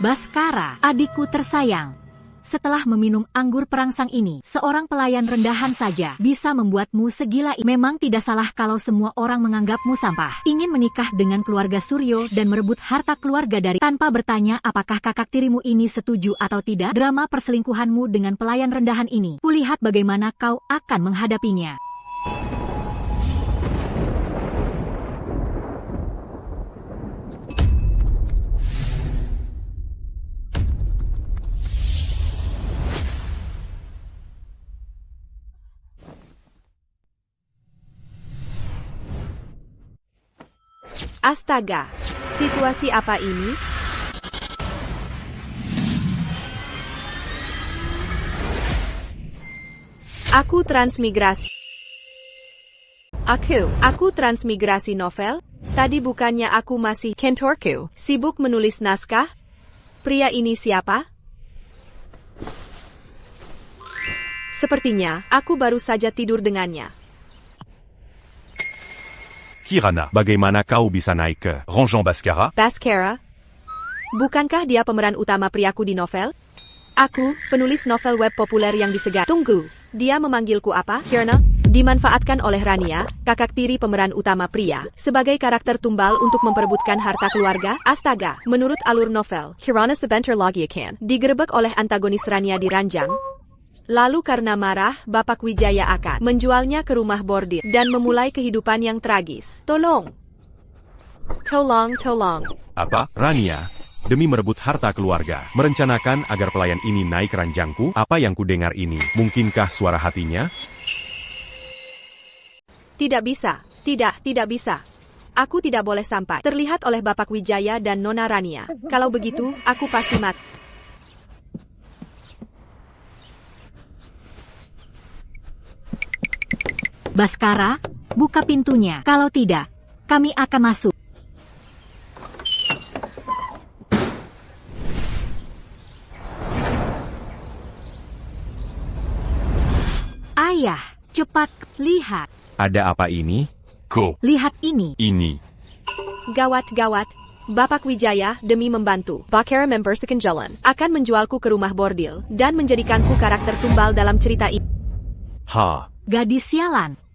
Baskara, adikku tersayang. Setelah meminum anggur perangsang ini, seorang pelayan rendahan saja bisa membuatmu segila ini. Memang tidak salah kalau semua orang menganggapmu sampah. Ingin menikah dengan keluarga Suryo dan merebut harta keluarga dari tanpa bertanya apakah kakak tirimu ini setuju atau tidak. Drama perselingkuhanmu dengan pelayan rendahan ini. Kulihat bagaimana kau akan menghadapinya. Astaga, situasi apa ini? Aku transmigrasi. Aku transmigrasi novel? Tadi bukannya aku masih kantorku, sibuk menulis naskah? Pria ini siapa? Sepertinya, aku baru saja tidur dengannya. Kirana, bagaimana kau bisa naik ke Ranjan Baskara? Baskara? Bukankah dia pemeran utama priaku di novel? Aku, penulis novel web populer yang disegani. Tunggu, dia memanggilku apa? Kirana? Dimanfaatkan oleh Rania, kakak tiri pemeran utama pria, sebagai karakter tumbal untuk memperebutkan harta keluarga. Astaga, menurut alur novel, Kirana sebentar lagi akan digerebek oleh antagonis Rania di ranjang. Lalu karena marah, Bapak Wijaya akan menjualnya ke rumah bordil dan memulai kehidupan yang tragis. Tolong. Apa? Rania, demi merebut harta keluarga, merencanakan agar pelayan ini naik ranjangku? Apa yang kudengar ini? Mungkinkah suara hatinya? Tidak bisa. Tidak bisa. Aku tidak boleh sampai terlihat oleh Bapak Wijaya dan Nona Rania. Kalau begitu, aku pasti mati. Baskara, buka pintunya. Kalau tidak, kami akan masuk. Ayah, cepat, lihat. Ada apa ini? Lihat ini. Ini. Gawat. Bapak Wijaya, demi membantu Baskara member second jalan, akan menjualku ke rumah bordil dan menjadikanku karakter tumbal dalam cerita ini. Gadis sialan.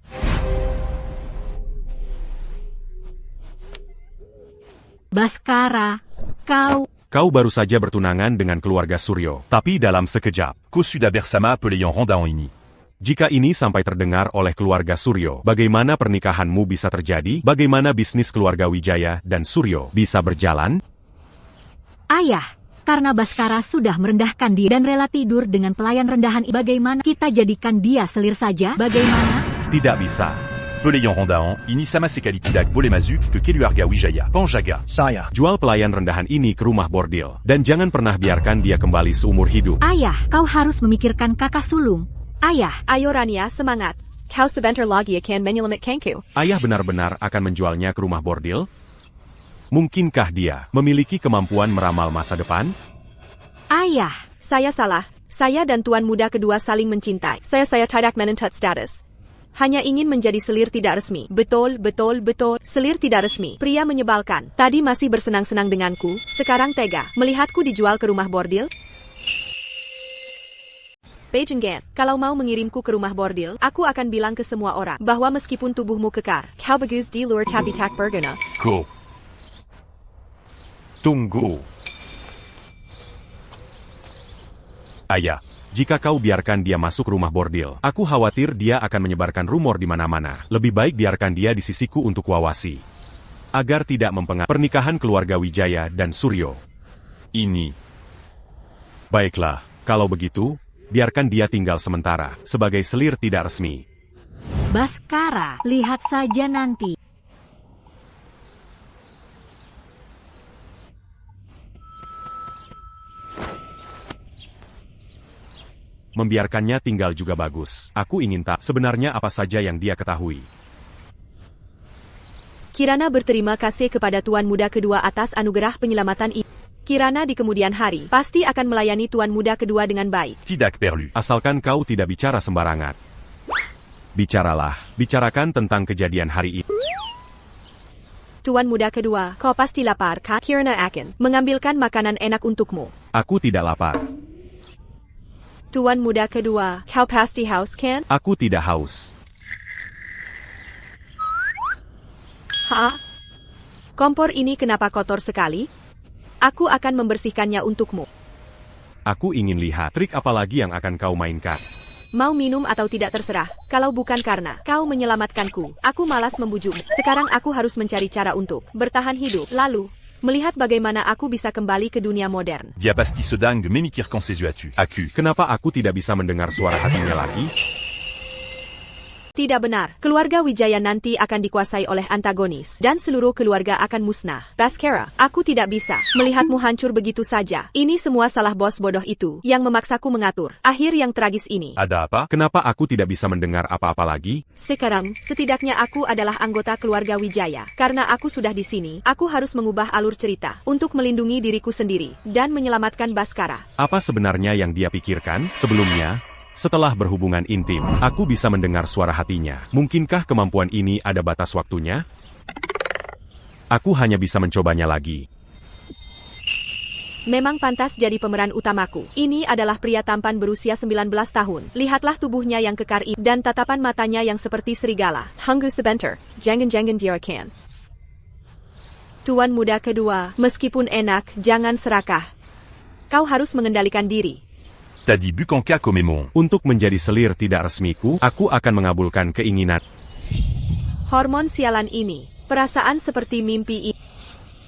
Baskara, Kau baru saja bertunangan dengan keluarga Suryo, tapi dalam sekejap. Kosuda Bersama appelé en rendant ini. Jika ini sampai terdengar oleh keluarga Suryo, bagaimana pernikahanmu bisa terjadi? Bagaimana bisnis keluarga Wijaya dan Suryo bisa berjalan? Ayah, karena Baskara sudah merendahkan dia dan rela tidur dengan pelayan rendahan, bagaimana kita jadikan dia selir saja? Bagaimana? Tidak bisa. Pelé en rendant ini sama sekali tidak boleh masuk ke keluarga Wijaya. Penjaga. Saya. Jual pelayan rendahan ini ke rumah bordil, dan jangan pernah biarkan dia kembali seumur hidup. Ayah, kau harus memikirkan kakak sulung. Ayah. Ayo Rania, semangat. Kau sebentar lagi akan menyelamat kanku. Ayah benar-benar akan menjualnya ke rumah bordil? Mungkinkah dia memiliki kemampuan meramal masa depan? Ayah. Saya salah. Saya dan tuan muda kedua saling mencintai. Saya tidak menentukan status. Hanya ingin menjadi selir tidak resmi. Betul. Selir tidak resmi. Pria menyebalkan. Tadi masih bersenang-senang denganku, sekarang tega melihatku dijual ke rumah bordil. Beijinggan, kalau mau mengirimku ke rumah bordil, aku akan bilang ke semua orang bahwa meskipun tubuhmu kekar, kau bagus di luar tapi tak berguna. Tunggu. Ayah, jika kau biarkan dia masuk rumah bordil, aku khawatir dia akan menyebarkan rumor di mana-mana. Lebih baik biarkan dia di sisiku untuk wawasi, agar tidak mempengaruhi pernikahan keluarga Wijaya dan Suryo ini. Baiklah, kalau begitu, biarkan dia tinggal sementara, sebagai selir tidak resmi. Baskara, lihat saja nanti. Membiarkannya tinggal juga bagus. Aku ingin tahu sebenarnya apa saja yang dia ketahui. Kirana berterima kasih kepada tuan muda kedua atas anugerah penyelamatan ini. Kirana di kemudian hari pasti akan melayani tuan muda kedua dengan baik. Tidak perlu. Asalkan kau tidak bicara sembarangan. Bicarakan tentang kejadian hari ini. Tuan muda kedua, kau pasti lapar kan? Kirna akan mengambilkan makanan enak untukmu. Aku tidak lapar. Tuan muda kedua, kau pasti haus kan? Aku tidak haus. Ha? Kompor ini kenapa kotor sekali? Aku akan membersihkannya untukmu. Aku ingin lihat trik apa lagi yang akan kau mainkan. Mau minum atau tidak terserah. Kalau bukan karena kau menyelamatkanku, aku malas membujukmu. Sekarang aku harus mencari cara untuk bertahan hidup. Lalu, melihat bagaimana aku bisa kembali ke dunia modern. Dia pasti sedang memikirkan sesuatu. Aku. Kenapa aku tidak bisa mendengar suara hatinya lagi? Tidak benar. Keluarga Wijaya nanti akan dikuasai oleh antagonis, dan seluruh keluarga akan musnah. Baskara, aku tidak bisa melihatmu hancur begitu saja. Ini semua salah bos bodoh itu, yang memaksaku mengatur akhir yang tragis ini. Ada apa? Kenapa aku tidak bisa mendengar apa-apa lagi? Sekarang, setidaknya aku adalah anggota keluarga Wijaya. Karena aku sudah di sini, aku harus mengubah alur cerita, untuk melindungi diriku sendiri, dan menyelamatkan Baskara. Apa sebenarnya yang dia pikirkan? Sebelumnya, setelah berhubungan intim, aku bisa mendengar suara hatinya. Mungkinkah kemampuan ini ada batas waktunya? Aku hanya bisa mencobanya lagi. Memang pantas jadi pemeran utamaku. Ini adalah pria tampan berusia 19 tahun. Lihatlah tubuhnya yang kekar dan tatapan matanya yang seperti serigala. Tunggu sebentar, jangan diarakan. Tuan muda kedua, meskipun enak, jangan serakah. Kau harus mengendalikan diri. T'as dit Bukanka Komemon. Untuk menjadi selir tidak resmiku, aku akan mengabulkan keinginan. Hormon sialan ini, perasaan seperti mimpi ini.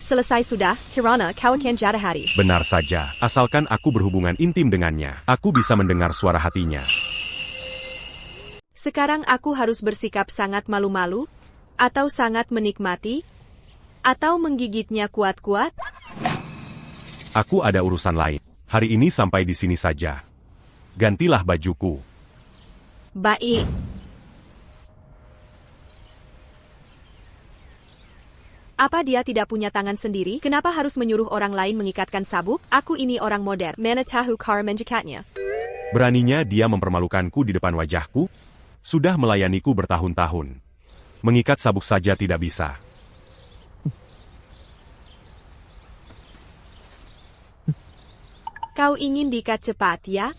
Selesai sudah, Kirana, kau akan jatuh hari. Benar saja, asalkan aku berhubungan intim dengannya, aku bisa mendengar suara hatinya. Sekarang aku harus bersikap sangat malu-malu, atau sangat menikmati, atau menggigitnya kuat-kuat. Aku ada urusan lain. Hari ini sampai di sini saja. Gantilah bajuku. Baik. Apa dia tidak punya tangan sendiri? Kenapa harus menyuruh orang lain mengikatkan sabuk? Aku ini orang modern. Mana tahu cara menjikatnya? Beraninya dia mempermalukanku di depan wajahku? Sudah melayaniku bertahun-tahun. Mengikat sabuk saja tidak bisa. Kau ingin diikat cepat, ya?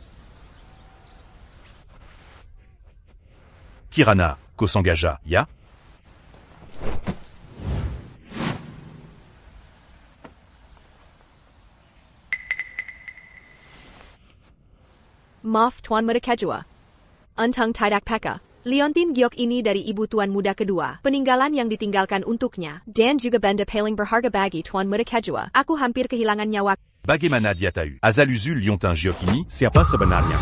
Kirana, Ko s'engagea, ya? Maaf Tuan Muda Kedua. Untung tidak peka. Leontin giok ini dari ibu Tuan Muda kedua. Peninggalan yang ditinggalkan untuknya. Dan juga benda paling berharga bagi Tuan Muda Kedua. Aku hampir kehilangan nyawa. Bagaimana dia tahu? Azaluzul Liontin Giok ini? Siapa sebenarnya?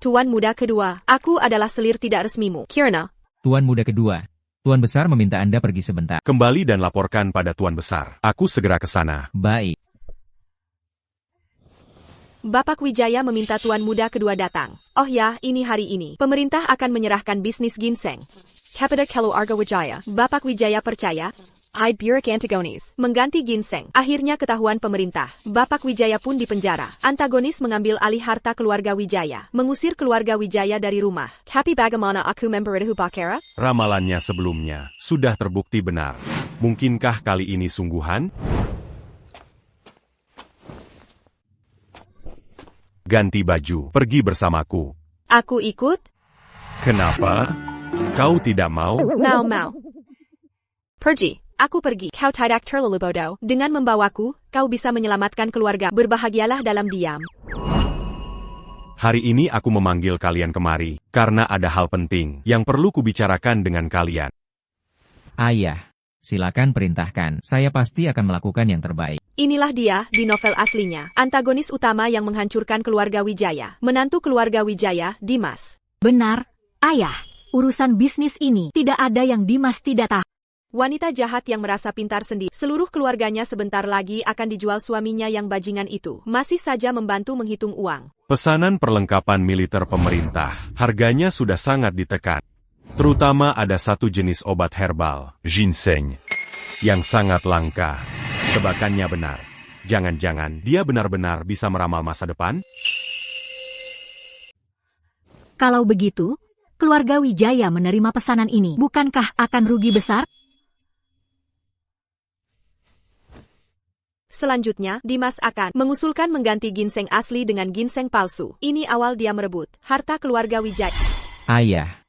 Tuan Muda kedua. Aku adalah selir tidak resmimu. Kirana. Tuan muda kedua. Tuan besar meminta Anda pergi sebentar. Kembali dan laporkan pada Tuan Besar. Aku segera ke sana. Baik. Bapak Wijaya meminta Tuan Muda kedua datang. Oh ya, ini hari ini. Pemerintah akan menyerahkan bisnis ginseng. Kepada Keluarga Wijaya. Bapak Wijaya percaya. I'd Burik Antagonis. Mengganti ginseng. Akhirnya ketahuan pemerintah. Bapak Wijaya pun dipenjara. Antagonis mengambil alih harta keluarga Wijaya. Mengusir keluarga Wijaya dari rumah. Tapi bagaimana aku memberitahu Bakara? Ramalannya sebelumnya sudah terbukti benar. Mungkinkah kali ini sungguhan? Ganti baju, pergi bersamaku. Aku ikut? Kenapa? Kau tidak mau? Mau. Pergi. Aku pergi. Kau tidak terlalu bodoh. Dengan membawaku, kau bisa menyelamatkan keluarga. Berbahagialah dalam diam. Hari ini aku memanggil kalian kemari, karena ada hal penting yang perlu kubicarakan dengan kalian. Ayah, silakan perintahkan. Saya pasti akan melakukan yang terbaik. Inilah dia, di novel aslinya. Antagonis utama yang menghancurkan keluarga Wijaya. Menantu keluarga Wijaya, Dimas. Benar, Ayah. Urusan bisnis ini tidak ada yang Dimas tidak tahu. Wanita jahat yang merasa pintar sendiri. Seluruh keluarganya sebentar lagi akan dijual suaminya yang bajingan itu. Masih saja membantu menghitung uang. Pesanan perlengkapan militer pemerintah, harganya sudah sangat ditekan. Terutama ada satu jenis obat herbal, Ginseng. yang sangat langka. Tebakannya benar. Jangan-jangan dia benar-benar bisa meramal masa depan? Kalau begitu, keluarga Wijaya menerima pesanan ini, bukankah akan rugi besar? Selanjutnya, Dimas akan mengusulkan mengganti ginseng asli dengan ginseng palsu. Ini awal dia merebut harta keluarga Wijaya. Ayah.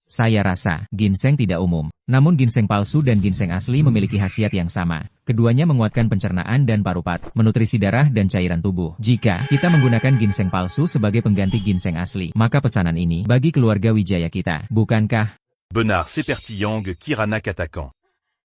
Saya rasa, ginseng tidak umum. Namun ginseng palsu dan ginseng asli memiliki khasiat yang sama. Keduanya menguatkan pencernaan dan paru-pat, menutrisi darah dan cairan tubuh. Jika kita menggunakan ginseng palsu sebagai pengganti ginseng asli, maka pesanan ini bagi keluarga Wijaya kita, bukankah? Benar, c'est pertinent, Kirana Katakan.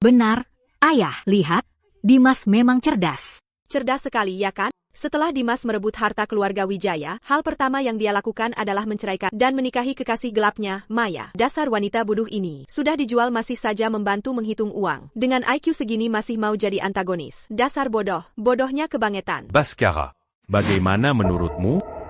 Benar, ayah, lihat. Dimas memang cerdas. Cerdas sekali, ya kan? Setelah Dimas merebut harta keluarga Wijaya, hal pertama yang dia lakukan adalah menceraikan dan menikahi kekasih gelapnya, Maya. Dasar wanita bodoh ini. Sudah dijual masih saja membantu menghitung uang. Dengan IQ segini masih mau jadi antagonis. Dasar bodoh. Bodohnya kebangetan. Baskara. Bagaimana menurutmu?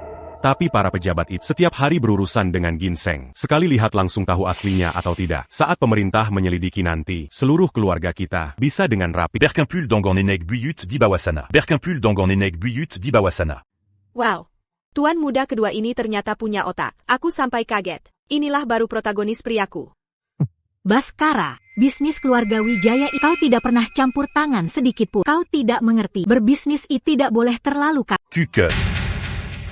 Tapi para pejabat itu setiap hari berurusan dengan ginseng. Sekali lihat langsung tahu aslinya atau tidak. Saat pemerintah menyelidiki nanti, seluruh keluarga kita bisa dengan rapi. Berkimpul Dangonenek Buyut di Bawasana. Berkimpul Dangonenek Buyut di Bawasana. Wow. Tuan muda kedua ini ternyata punya otak. Aku sampai kaget. Inilah baru protagonis priaku. Baskara, bisnis keluarga Wijaya kau tidak pernah campur tangan sedikit pun. Kau tidak mengerti. Berbisnis itu tidak boleh terlalu Kuke.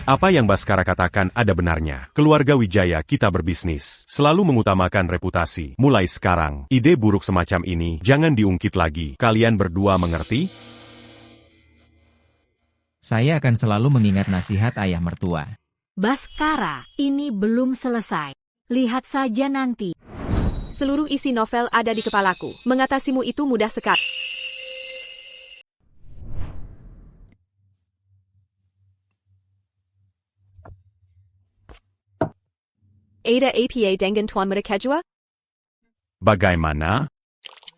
Apa yang Baskara katakan ada benarnya. Keluarga Wijaya kita berbisnis, selalu mengutamakan reputasi. Mulai sekarang, ide buruk semacam ini jangan diungkit lagi. Kalian berdua mengerti? Saya akan selalu mengingat nasihat ayah mertua. Baskara, ini belum selesai. Lihat saja nanti. Seluruh isi novel ada di kepalaku. Mengatasimu itu mudah sekali. Ada apa dengan Tuan Muda Kedua? Bagaimana?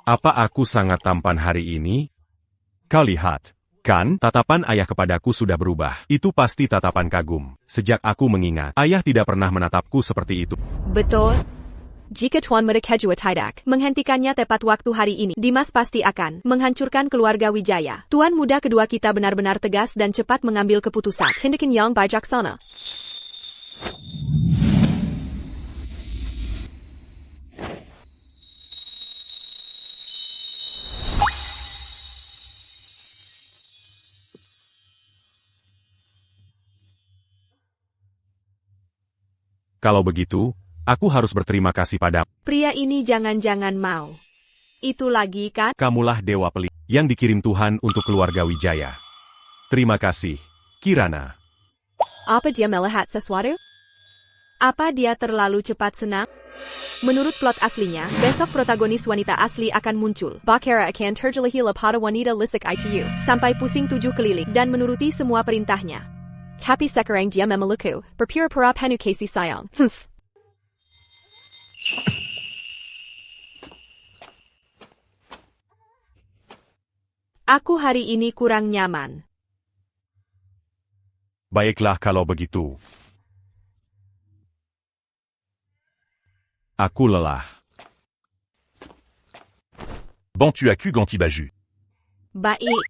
Apa aku sangat tampan hari ini? Kau lihat, kan tatapan ayah kepadaku sudah berubah. Itu pasti tatapan kagum. Sejak aku mengingat, ayah tidak pernah menatapku seperti itu. Betul. Jika Tuan Muda Kedua tidak menghentikannya tepat waktu hari ini, Dimas pasti akan menghancurkan keluarga Wijaya. Tuan muda kedua kita benar-benar tegas dan cepat mengambil keputusan. Tindakan yang bijaksana. Kalau begitu, aku harus berterima kasih padamu. Pria ini jangan-jangan mau. Itu lagi kan? Kamulah dewa pelita yang dikirim Tuhan untuk keluarga Wijaya. Terima kasih, Kirana. Apa dia melihat sesuatu? Apa dia terlalu cepat senang? Menurut plot aslinya, besok protagonis wanita asli akan muncul. Bakara akan terjelahila pada wanita lisik itu, sampai pusing 7 keliling, dan menuruti semua perintahnya. Tapi sekarang dia memelukku, berpura-pura penuh kasih sayang. Aku hari ini kurang nyaman. Baiklah kalau begitu. Aku lelah. Bon tu as cu ganti baju. Baik.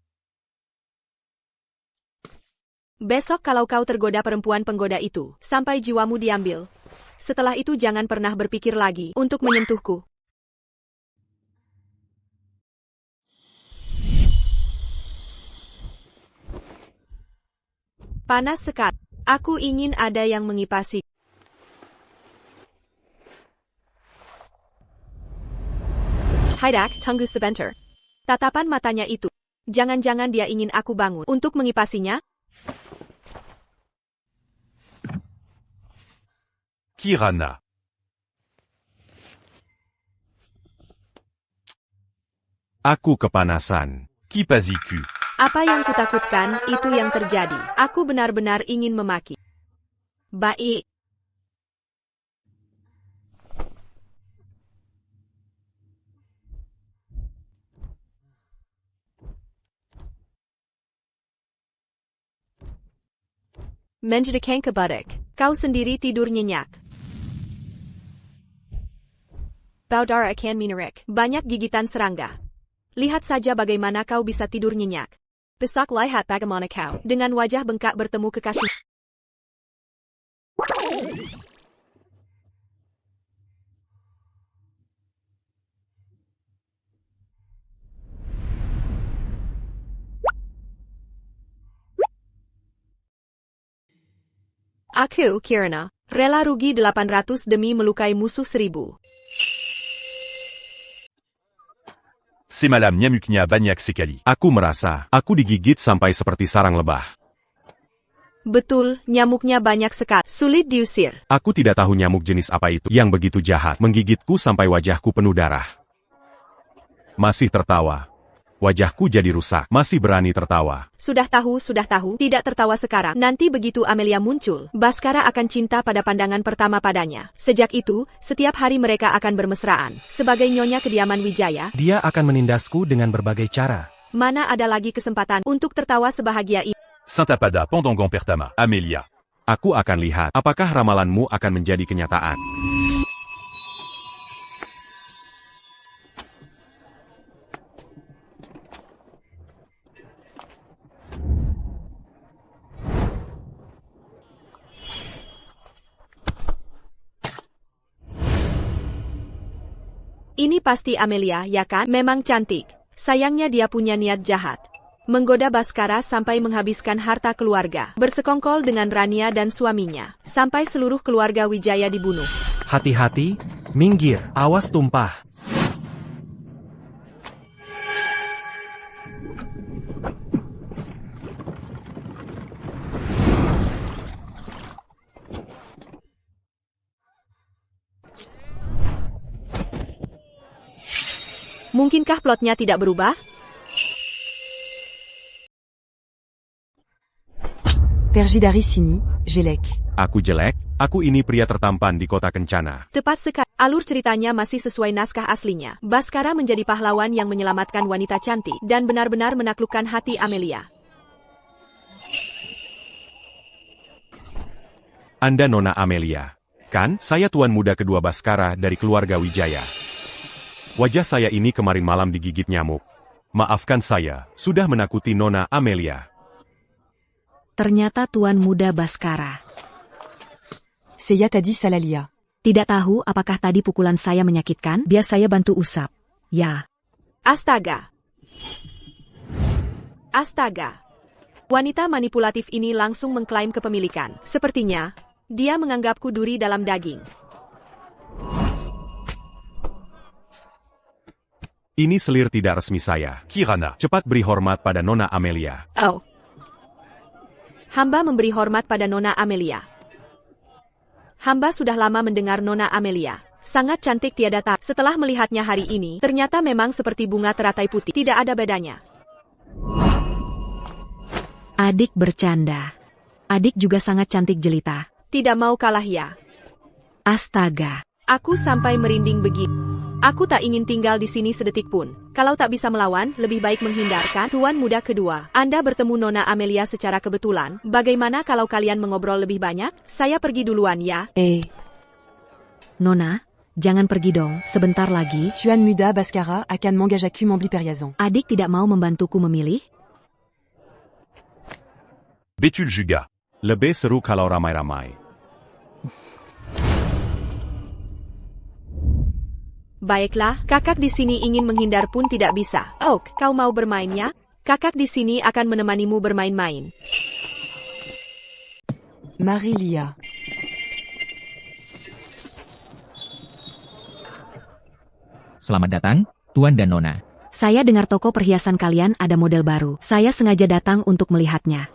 Besok kalau kau tergoda perempuan penggoda itu, sampai jiwamu diambil. Setelah itu jangan pernah berpikir lagi untuk menyentuhku. Panas sekali. Aku ingin ada yang mengipasi. Haidak, tunggu sebentar. Tatapan matanya itu. Jangan-jangan dia ingin aku bangun untuk mengipasinya? Kirana. Aku kepanasan. Kipaziku. Apa yang kutakutkan, itu yang terjadi. Aku benar-benar ingin memaki. Baik. Menjadikan kebadak. Kau sendiri tidur nyenyak. Baudara akan minarik. Banyak gigitan serangga. Lihat saja bagaimana kau bisa tidur nyenyak. Besok lihat bagaimana kau, dengan wajah bengkak bertemu kekasih. Aku, Kirana, rela rugi 800 demi melukai musuh 1000. C'est Madame Nyamuknya banyak sekali. Aku merasa, aku digigit sampai seperti sarang lebah. Betul, nyamuknya banyak sekali. Sulit diusir. Aku tidak tahu nyamuk jenis apa itu yang begitu jahat, menggigitku sampai wajahku penuh darah. Masih tertawa. Wajahku jadi rusak, masih berani tertawa. Sudah tahu, tidak tertawa sekarang. Nanti begitu Amelia muncul, Baskara akan cinta pada pandangan pertama padanya. Sejak itu, setiap hari mereka akan bermesraan. Sebagai nyonya kediaman Wijaya, Dia akan menindasku dengan berbagai cara. mana ada lagi kesempatan untuk tertawa sebahagia ini? Saint-Apada Pendangon Pertama. Amelia. Aku akan lihat, apakah ramalanmu akan menjadi kenyataan. Ini pasti Amelia, ya kan? Memang cantik. Sayangnya dia punya niat jahat. Menggoda Baskara sampai menghabiskan harta keluarga. Bersekongkol dengan Rania dan suaminya. Sampai seluruh keluarga Wijaya dibunuh. Hati-hati, minggir, awas tumpah. Mungkinkah plotnya tidak berubah? Perjidari Sini, Jelek. Aku jelek, aku ini pria tertampan di kota Kencana. Tepat sekali. Alur ceritanya masih sesuai naskah aslinya. Baskara menjadi pahlawan yang menyelamatkan wanita cantik dan benar-benar menaklukkan hati Amelia. Anda Nona Amelia. Kan, saya tuan muda kedua Baskara dari keluarga Wijaya. Wajah saya ini kemarin malam digigit nyamuk. Maafkan saya, sudah menakuti Nona Amelia. Ternyata tuan muda Baskara. Seiya tadi Salalia. Tidak tahu apakah tadi pukulan saya menyakitkan, biar saya bantu usap. Ya. Astaga. Astaga. Wanita manipulatif ini langsung mengklaim kepemilikan. Sepertinya, dia menganggapku duri dalam daging. Ini selir tidak resmi saya. Kirana. Cepat beri hormat pada Nona Amelia. Oh. Hamba memberi hormat pada Nona Amelia. Hamba sudah lama mendengar Nona Amelia. Sangat cantik tiada tak. Setelah melihatnya hari ini, ternyata memang seperti bunga teratai putih. Tidak ada bedanya. Adik bercanda. Adik juga sangat cantik jelita. Tidak mau kalah ya. Astaga. Aku sampai merinding begitu. Aku tak ingin tinggal di sini sedetik pun. Kalau tak bisa melawan, lebih baik menghindarkan. Tuan muda kedua, Anda bertemu Nona Amelia secara kebetulan. Bagaimana kalau kalian mengobrol lebih banyak? Saya pergi duluan ya. Nona, jangan pergi dong, sebentar lagi. Tuan muda Baskara akan mengajaku membeli perhiasan. Adik tidak mau membantuku memilih? Betul juga. Lebih seru kalau ramai-ramai. Baiklah, kakak di sini ingin menghindar pun tidak bisa. Oak, kau mau bermainnya? Kakak di sini akan menemanimu bermain-main. Marilia. Selamat datang, Tuan dan Nona. Saya dengar toko perhiasan kalian ada model baru. Saya sengaja datang untuk melihatnya.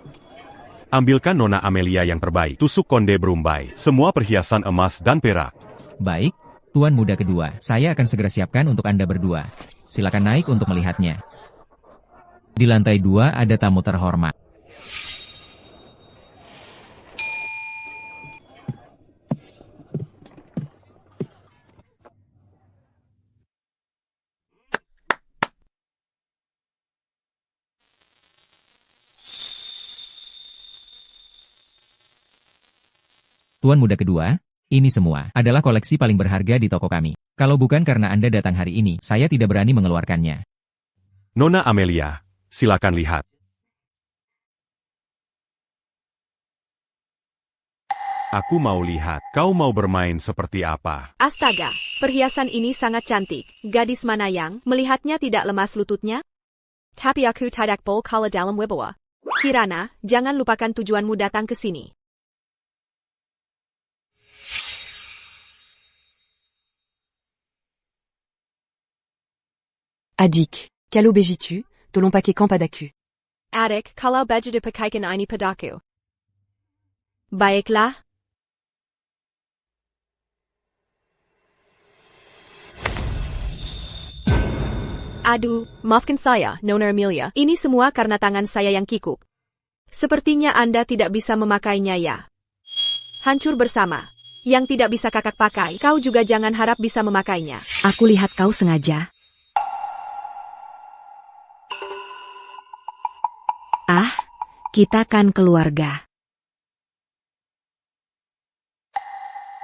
Ambilkan Nona Amelia yang terbaik. Tusuk konde berumbai. Semua perhiasan emas dan perak. Baik, Tuan muda kedua, saya akan segera siapkan untuk Anda berdua. Silakan naik untuk melihatnya. Di lantai 2 ada tamu terhormat. Tuan muda kedua, ini semua adalah koleksi paling berharga di toko kami. Kalau bukan karena Anda datang hari ini, saya tidak berani mengeluarkannya. Nona Amelia, silakan lihat. Aku mau lihat, kau mau bermain seperti apa? Astaga, perhiasan ini sangat cantik. Gadis mana yang melihatnya tidak lemas lututnya? Tapi aku tidak bol kala dalam wibawa. Kirana, jangan lupakan tujuanmu datang ke sini. Adik. Kalau begitu, tolong pakai camp padaku. Adik, kalau baju dipakaikan ini padaku. Baiklah. Aduh, maafkan saya, Nona Amelia. Ini semua karena tangan saya yang kikuk. Sepertinya Anda tidak bisa memakainya ya. Hancur bersama. Yang tidak bisa kakak pakai, kau juga jangan harap bisa memakainya. Aku lihat kau sengaja. Ah, kita kan keluarga.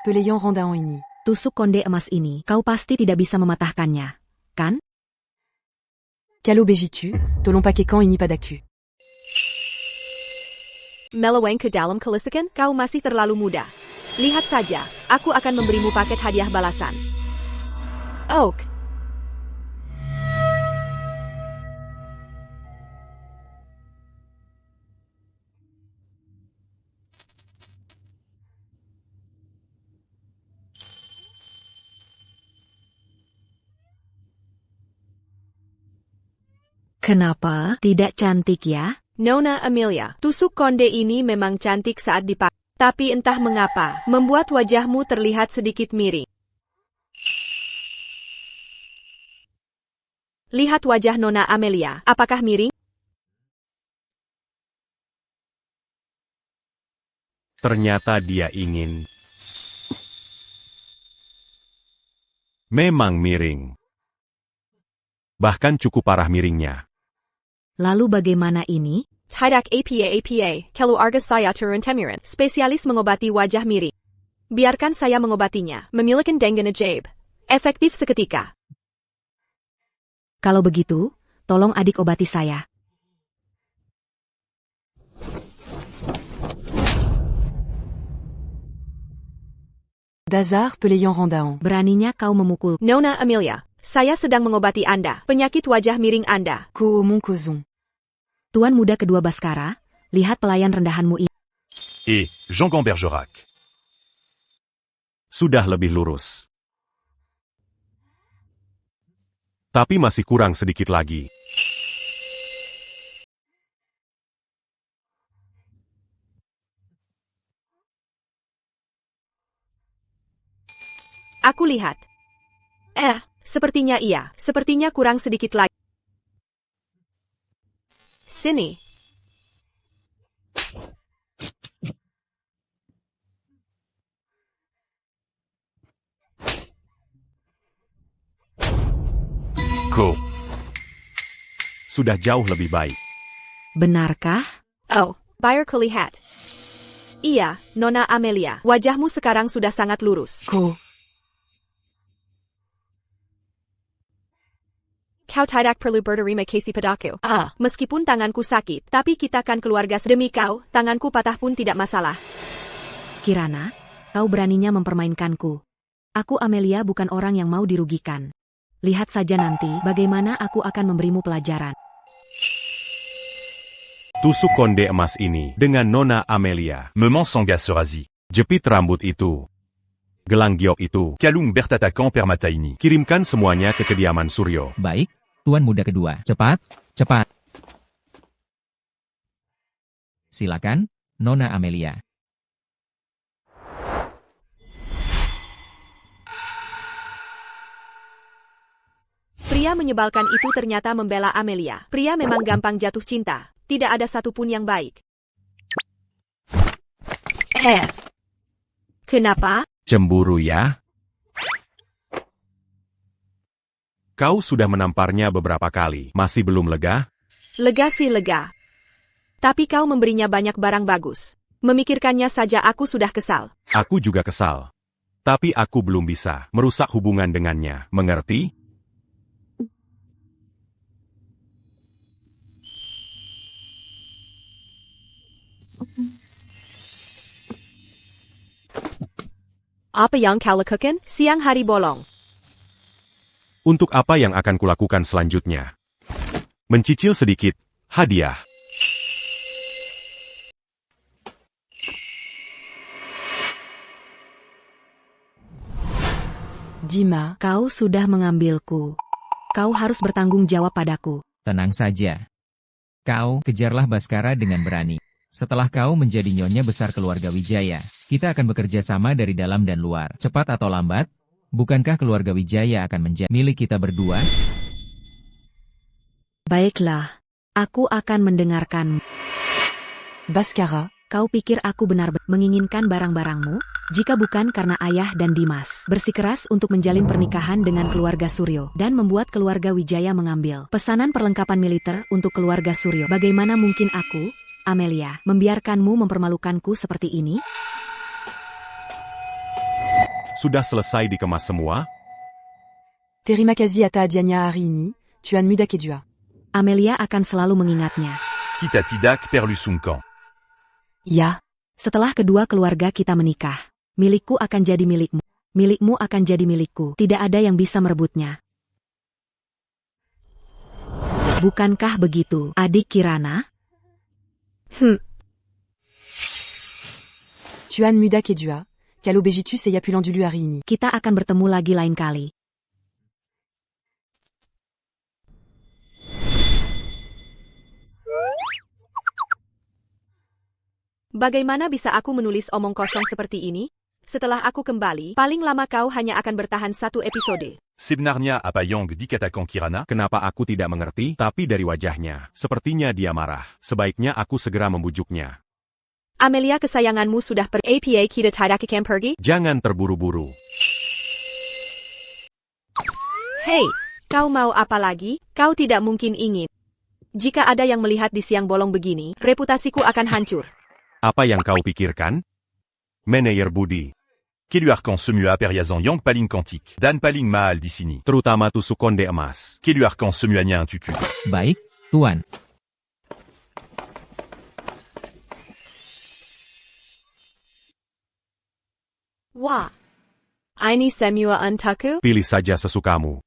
Pelayan Rondaon ini. Tusuk konde emas ini, kau pasti tidak bisa mematahkannya, kan? Kalau begitu, tolong pakai camp ini padaku. Meleweng ke dalam kelisikan, kau masih terlalu muda. Lihat saja, aku akan memberimu paket hadiah balasan. Oak. Kenapa tidak cantik ya? Nona Amelia, tusuk konde ini memang cantik saat dipakai. Tapi entah mengapa, membuat wajahmu terlihat sedikit miring. Lihat wajah Nona Amelia, apakah miring? Ternyata dia ingin. Memang miring. Bahkan cukup parah miringnya. Lalu bagaimana ini? Tidak apa, keluarga saya turun temurun, spesialis mengobati wajah miring. Biarkan saya mengobatinya, memiliki dengan ajaib. Efektif seketika. Kalau begitu, tolong adik obati saya. Dazar Pelayan Rondaon. Beraninya kau memukul. Nona Amelia, saya sedang mengobati Anda, penyakit wajah miring Anda. Ko mon cozon. Tuan muda kedua Baskara, lihat pelayan rendahanmu ini. Et Jean Bergerac. Sudah lebih lurus. Tapi masih kurang sedikit lagi. Aku lihat. Sepertinya iya, sepertinya kurang sedikit lagi. Sini. Co. Sudah jauh lebih baik. Benarkah? Oh, bayar kulihat. Iya, Nona Amelia, wajahmu sekarang sudah sangat lurus. Ko. Kau tidak perlu berterima kasih padaku. Meskipun tanganku sakit, tapi kita kan keluarga. Demi kau, tanganku patah pun tidak masalah. Kirana, kau beraninya mempermainkanku. Aku Amelia bukan orang yang mau dirugikan. Lihat saja nanti bagaimana aku akan memberimu pelajaran. Tusuk konde emas ini dengan Nona Amelia. Memang Sangha Serasi. Jepit rambut itu. Gelang giok itu. Kalung Bertatakan Permataini. Kirimkan semuanya ke kediaman Suryo. Baik, Tuan muda kedua. Cepat, cepat. Silakan, Nona Amelia. Pria menyebalkan itu ternyata membela Amelia. Pria memang gampang jatuh cinta. Tidak ada satupun yang baik. Kenapa? Cemburu ya? Kau sudah menamparnya beberapa kali. Masih belum lega? Lega sih lega. Tapi kau memberinya banyak barang bagus. Memikirkannya saja aku sudah kesal. Aku juga kesal. Tapi aku belum bisa merusak hubungan dengannya. Mengerti? Apa yang kau lakukan? Siang hari bolong. Untuk apa yang akan kulakukan selanjutnya? Mencicil sedikit hadiah. Jima, kau sudah mengambilku. Kau harus bertanggung jawab padaku. Tenang saja. Kau kejarlah Baskara dengan berani. Setelah kau menjadi nyonya besar keluarga Wijaya, kita akan bekerja sama dari dalam dan luar. Cepat atau lambat, bukankah keluarga Wijaya akan menjadi milik kita berdua? Baiklah, aku akan mendengarkanmu. Baskara, Kau pikir aku benar-benar menginginkan barang-barangmu? Jika bukan karena ayah dan Dimas bersikeras untuk menjalin pernikahan dengan keluarga Suryo dan membuat keluarga Wijaya mengambil pesanan perlengkapan militer untuk keluarga Suryo, bagaimana mungkin aku, Amelia, membiarkanmu mempermalukanku seperti ini? Sudah selesai dikemas semua? Terimakazi ata Dianya Harini, Tuan Muda Kedua. Amelia akan selalu mengingatnya. Kita tidak perlu sungkan. Ya, Setelah kedua keluarga kita menikah, milikku akan jadi milikmu. Milikmu akan jadi milikku. Tidak ada yang bisa merebutnya. Bukankah begitu, adik Kirana? Tuan Muda Kedua, Kalo Begitus et Yapulendulu Harini. Kita akan bertemu lagi lain kali. Bagaimana bisa aku menulis omong kosong seperti ini? Setelah aku kembali, paling lama kau hanya akan bertahan 1 episode. Sebenarnya apa yang dikatakan Kirana? Kenapa aku tidak mengerti? Tapi dari wajahnya, sepertinya dia marah. Sebaiknya aku segera membujuknya. Amelia kesayanganmu sudah apa kita tidak akan pergi? Jangan terburu-buru. Hei, kau mau apa lagi? Kau tidak mungkin ingin. Jika ada yang melihat di siang bolong begini, reputasiku akan hancur. Apa yang kau pikirkan? Meneyer Budi. Keluarkan semua perhiasan yang paling cantik dan paling mahal di sini. Terutama tusuk konde emas. Keluarkan semuanya tutu. Baik, Tuan. Wah, ini semua untukku? Pilih saja sesukamu.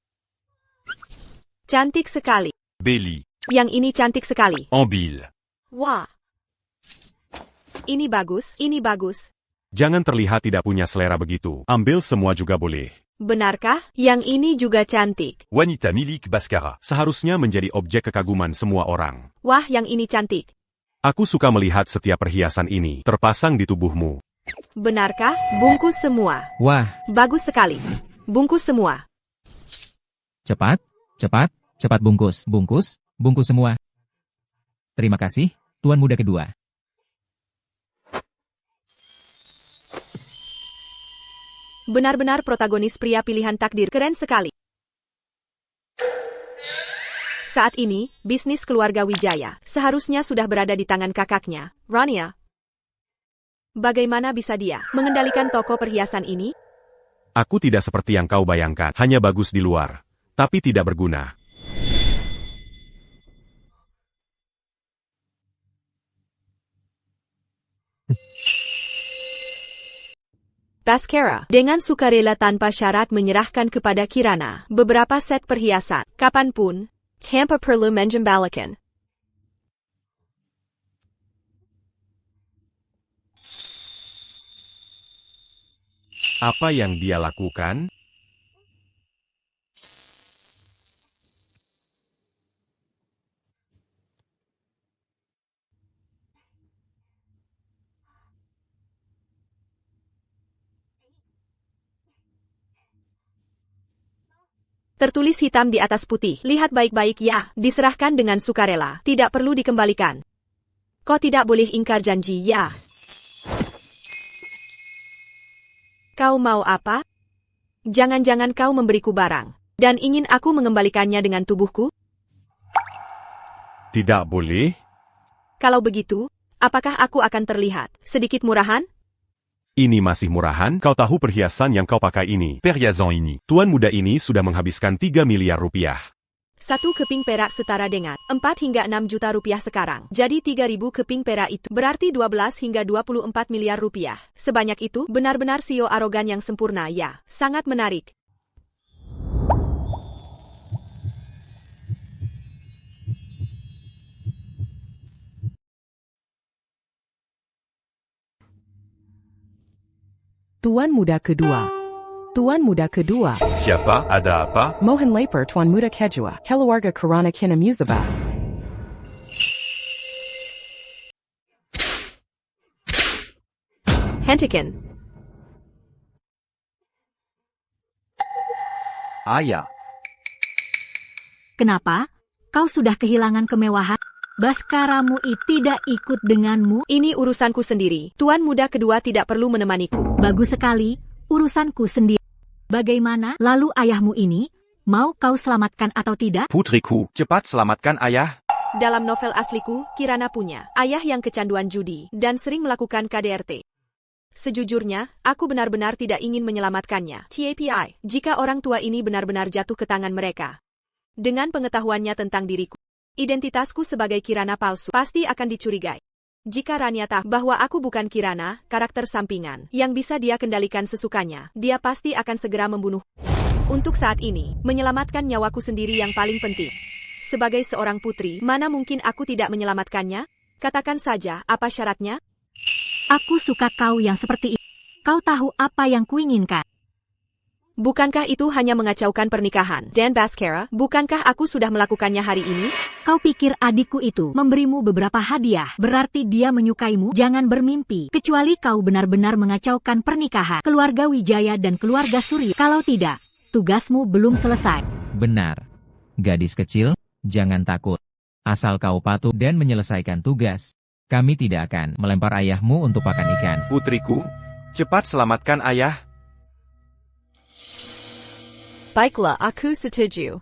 Cantik sekali. Beli. Yang ini cantik sekali. Ambil. Wah. Ini bagus, ini bagus. Jangan terlihat tidak punya selera begitu. Ambil semua juga boleh. Benarkah? Yang ini juga cantik. Wanita milik Baskara. Seharusnya menjadi objek kekaguman semua orang. Wah, yang ini cantik. Aku suka melihat setiap perhiasan ini terpasang di tubuhmu. Benarkah? Bungkus semua. Wah, Bagus sekali. Bungkus semua. cepat, cepat, cepat bungkus. Bungkus, bungkus semua. Terima kasih, Tuan Muda Kedua. Benar-benar protagonis pria pilihan takdir. Keren sekali. Saat ini, bisnis keluarga Wijaya seharusnya sudah berada di tangan kakaknya, Rania. Bagaimana bisa dia mengendalikan toko perhiasan ini? Aku tidak seperti yang kau bayangkan. Hanya bagus di luar. Tapi tidak berguna. Baskara, dengan sukarela tanpa syarat menyerahkan kepada Kirana beberapa set perhiasan. Kapanpun, tanpa perlu menjembalakan. Apa yang dia lakukan? Tertulis hitam di atas putih. Lihat baik-baik ya. Diserahkan dengan sukarela. Tidak perlu dikembalikan. Kau tidak boleh ingkar janji ya. Kau mau apa? Jangan-jangan kau memberiku barang. Dan ingin aku mengembalikannya dengan tubuhku? Tidak boleh. Kalau begitu, apakah aku akan terlihat sedikit murahan? Ini masih murahan. Kau tahu perhiasan yang kau pakai ini. Perhiasan ini. Tuan muda ini sudah menghabiskan 3 miliar rupiah. 1 keping perak setara dengan 4 hingga 6 juta rupiah sekarang. Jadi 3.000 keping perak itu berarti 12 hingga 24 miliar rupiah. Sebanyak itu benar-benar CEO arogan yang sempurna ya. Sangat menarik. Tuan Muda Kedua. Tuan Muda Kedua. Siapa? Ada apa? Mohan lapar Tuan Muda Kedua. Keluarga Kirana kina musibah. Hentikan. Ayah, Kenapa? Kau sudah kehilangan kemewahan? Baskaramu tidak ikut denganmu? Ini urusanku sendiri. Tuan Muda Kedua tidak perlu menemaniku. Bagus sekali, urusanku sendiri. Bagaimana? Lalu ayahmu ini, mau kau selamatkan atau tidak? putriku, cepat selamatkan ayah. Dalam novel asliku, Kirana punya ayah yang kecanduan judi dan sering melakukan KDRT. Sejujurnya, aku benar-benar tidak ingin menyelamatkannya. TAPI, jika orang tua ini benar-benar jatuh ke tangan mereka. Dengan pengetahuannya tentang diriku, identitasku sebagai Kirana palsu pasti akan dicurigai. Jika Rania tahu bahwa aku bukan Kirana, karakter sampingan, yang bisa dia kendalikan sesukanya, dia pasti akan segera membunuh. Untuk saat ini, menyelamatkan nyawaku sendiri yang paling penting. Sebagai seorang putri, mana mungkin aku tidak menyelamatkannya? Katakan saja, apa syaratnya? Aku suka kau yang seperti itu. Kau tahu apa yang kuinginkan. Bukankah itu hanya mengacaukan pernikahan? Dan Baskara, bukankah aku sudah melakukannya hari ini? Kau pikir adikku itu memberimu beberapa hadiah, berarti dia menyukaimu? Jangan bermimpi, kecuali kau benar-benar mengacaukan pernikahan keluarga Wijaya dan keluarga Surya. Kalau tidak, tugasmu belum selesai. Benar. Gadis kecil, jangan takut. Asal kau patuh dan menyelesaikan tugas, kami tidak akan melempar ayahmu untuk pakan ikan. Putriku, cepat selamatkan ayah. Baiklah, aku setuju.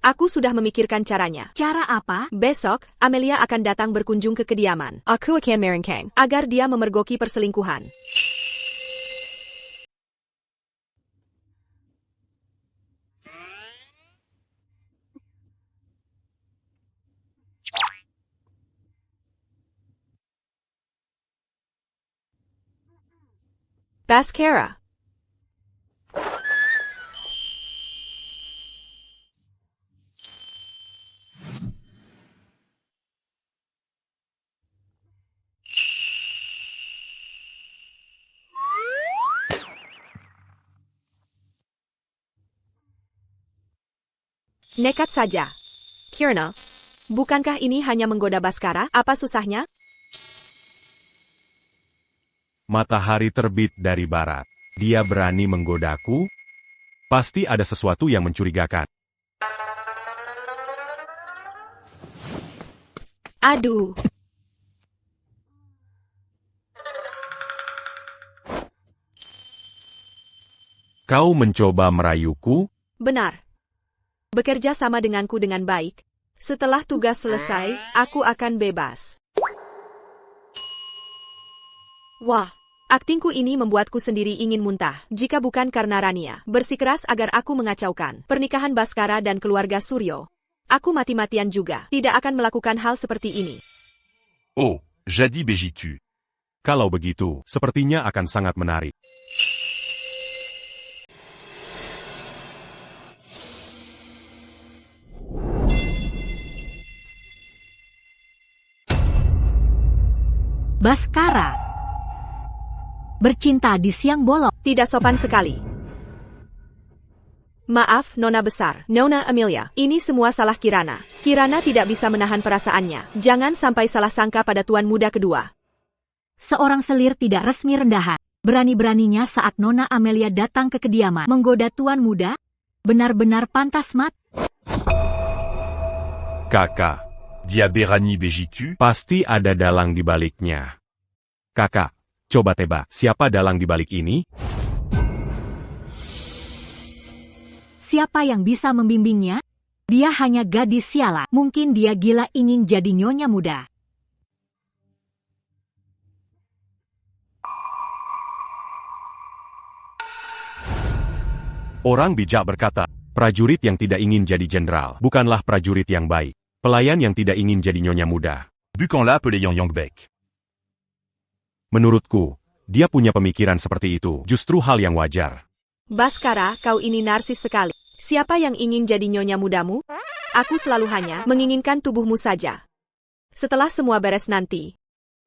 Aku sudah memikirkan caranya. Cara apa? Besok, Amelia akan datang berkunjung ke kediaman. Aku akan merancang agar dia memergoki perselingkuhan. Baskara. Nekat saja. Kirana, bukankah ini hanya menggoda Baskara? Apa susahnya? Matahari terbit dari barat. Dia berani menggodaku? Pasti ada sesuatu yang mencurigakan. Aduh. Kau mencoba merayuku? Benar. Bekerja sama denganku dengan baik. Setelah tugas selesai, aku akan bebas. Wah, aktingku ini membuatku sendiri ingin muntah. Jika bukan karena Rania bersikeras agar aku mengacaukan pernikahan Baskara dan keluarga Suryo, aku mati-matian juga tidak akan melakukan hal seperti ini. Oh, jadi begitu. Kalau begitu, sepertinya akan sangat menarik. Baskara. Bercinta di siang bolong. Tidak sopan sekali. Maaf, Nona Besar. Nona Amelia. Ini semua salah Kirana. Kirana tidak bisa menahan perasaannya. Jangan sampai salah sangka pada Tuan Muda Kedua. Seorang selir tidak resmi rendahan. Berani-beraninya saat Nona Amelia datang ke kediaman menggoda Tuan Muda. Benar-benar pantas mat. Kakak, Dia berani begitu? pasti ada dalang di baliknya. Kakak, coba tebak, siapa dalang di balik ini? Siapa yang bisa membimbingnya? Dia hanya gadis sialan. Mungkin dia gila ingin jadi nyonya muda. Orang bijak berkata, prajurit yang tidak ingin jadi jenderal bukanlah prajurit yang baik. Pelayan yang tidak ingin jadi nyonya muda. Bukan-la appelé Yang Yangbek. Menurutku, dia punya pemikiran seperti itu. Justru hal yang wajar. Baskara, kau ini narsis sekali. Siapa yang ingin jadi nyonya mudamu? Aku selalu hanya menginginkan tubuhmu saja. Setelah semua beres nanti,